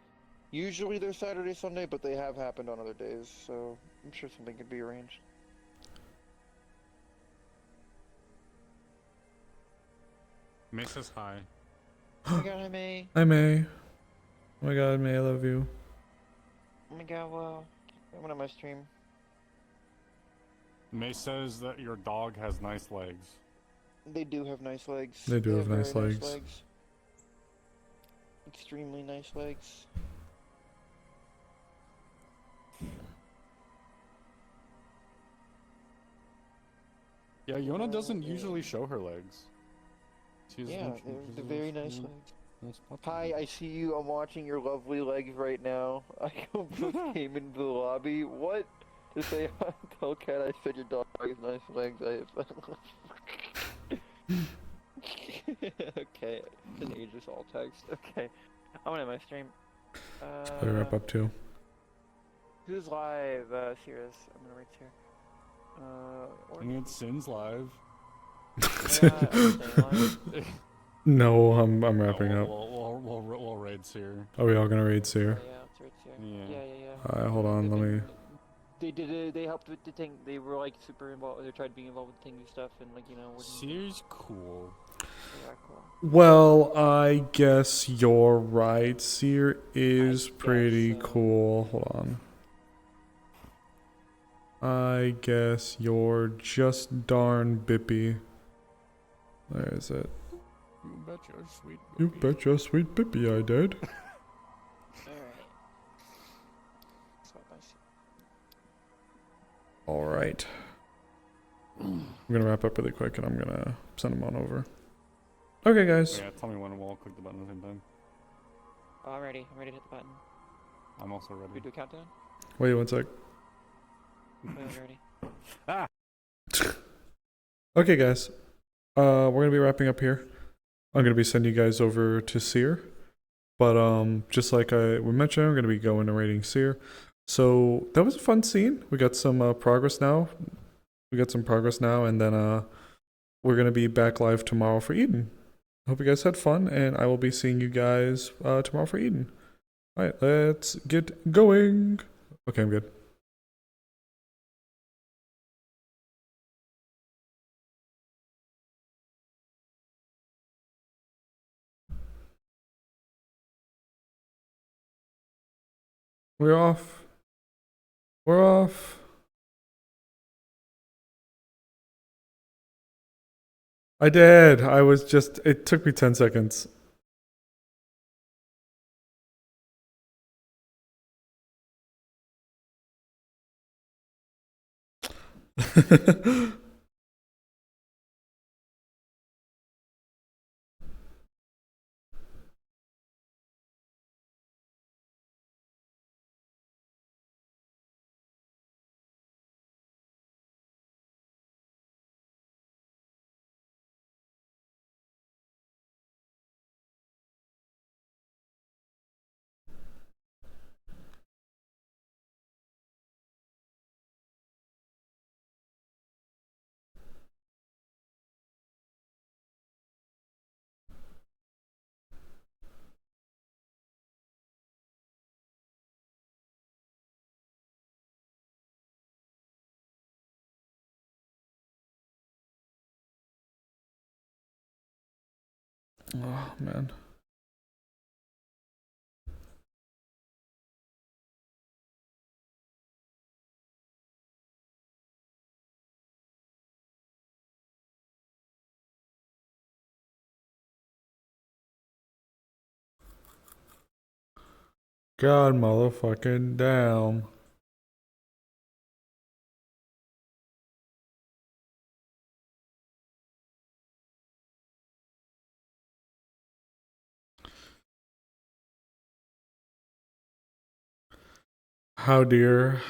usually they're Saturday, Sunday, but they have happened on other days, so I'm sure something could be arranged. May says hi. Oh my god, hi May. Hi May. Oh my god, May, I love you. Oh my god, well, I went on my stream. May says that your dog has nice legs. They do have nice legs. They do have very nice legs. Extremely nice legs. Yeah, Yona doesn't usually show her legs. She's They're very nice legs. Hi, I see you. I'm watching your lovely legs right now. I came into the lobby. What? To say hi, tell Cat I said your dog has nice legs. Okay, it's an Aegis all text. Okay, I'm gonna end my stream. Better wrap up too. Who's live? Sirius. I'm gonna read here. I mean, it's Sin's live. No, I'm wrapping up. We'll raid Seer. Are we all gonna raid Seer? Yeah. Hold on, let me. They helped with the thing. They were like super involved. They tried being involved with Tingu stuff and like Seer's cool. Yeah, cool. Well, I guess you're right. Seer is pretty cool. Hold on. I guess you're just darn bippy. Where is it? You bet your sweet. You bet your sweet bippy I did. Alright. I'm gonna wrap up really quick and I'm gonna send them on over. Okay, guys. Yeah, tell me when we'll all click the button at the same time. I'm ready. I'm ready to hit the button. I'm also ready. We do a countdown? Wait one sec. I'm ready. Ah! Okay, guys. We're gonna be wrapping up here. I'm gonna be sending you guys over to Seer. But just like we mentioned, I'm gonna be going to raiding Seer. So that was a fun scene. We got some progress now. And then we're gonna be back live tomorrow for Eden. Hope you guys had fun, and I will be seeing you guys tomorrow for Eden. All right, let's get going. Okay, I'm good. We're off. We're off. I did. It took me 10 seconds. Oh, man. God motherfucking damn. How dear.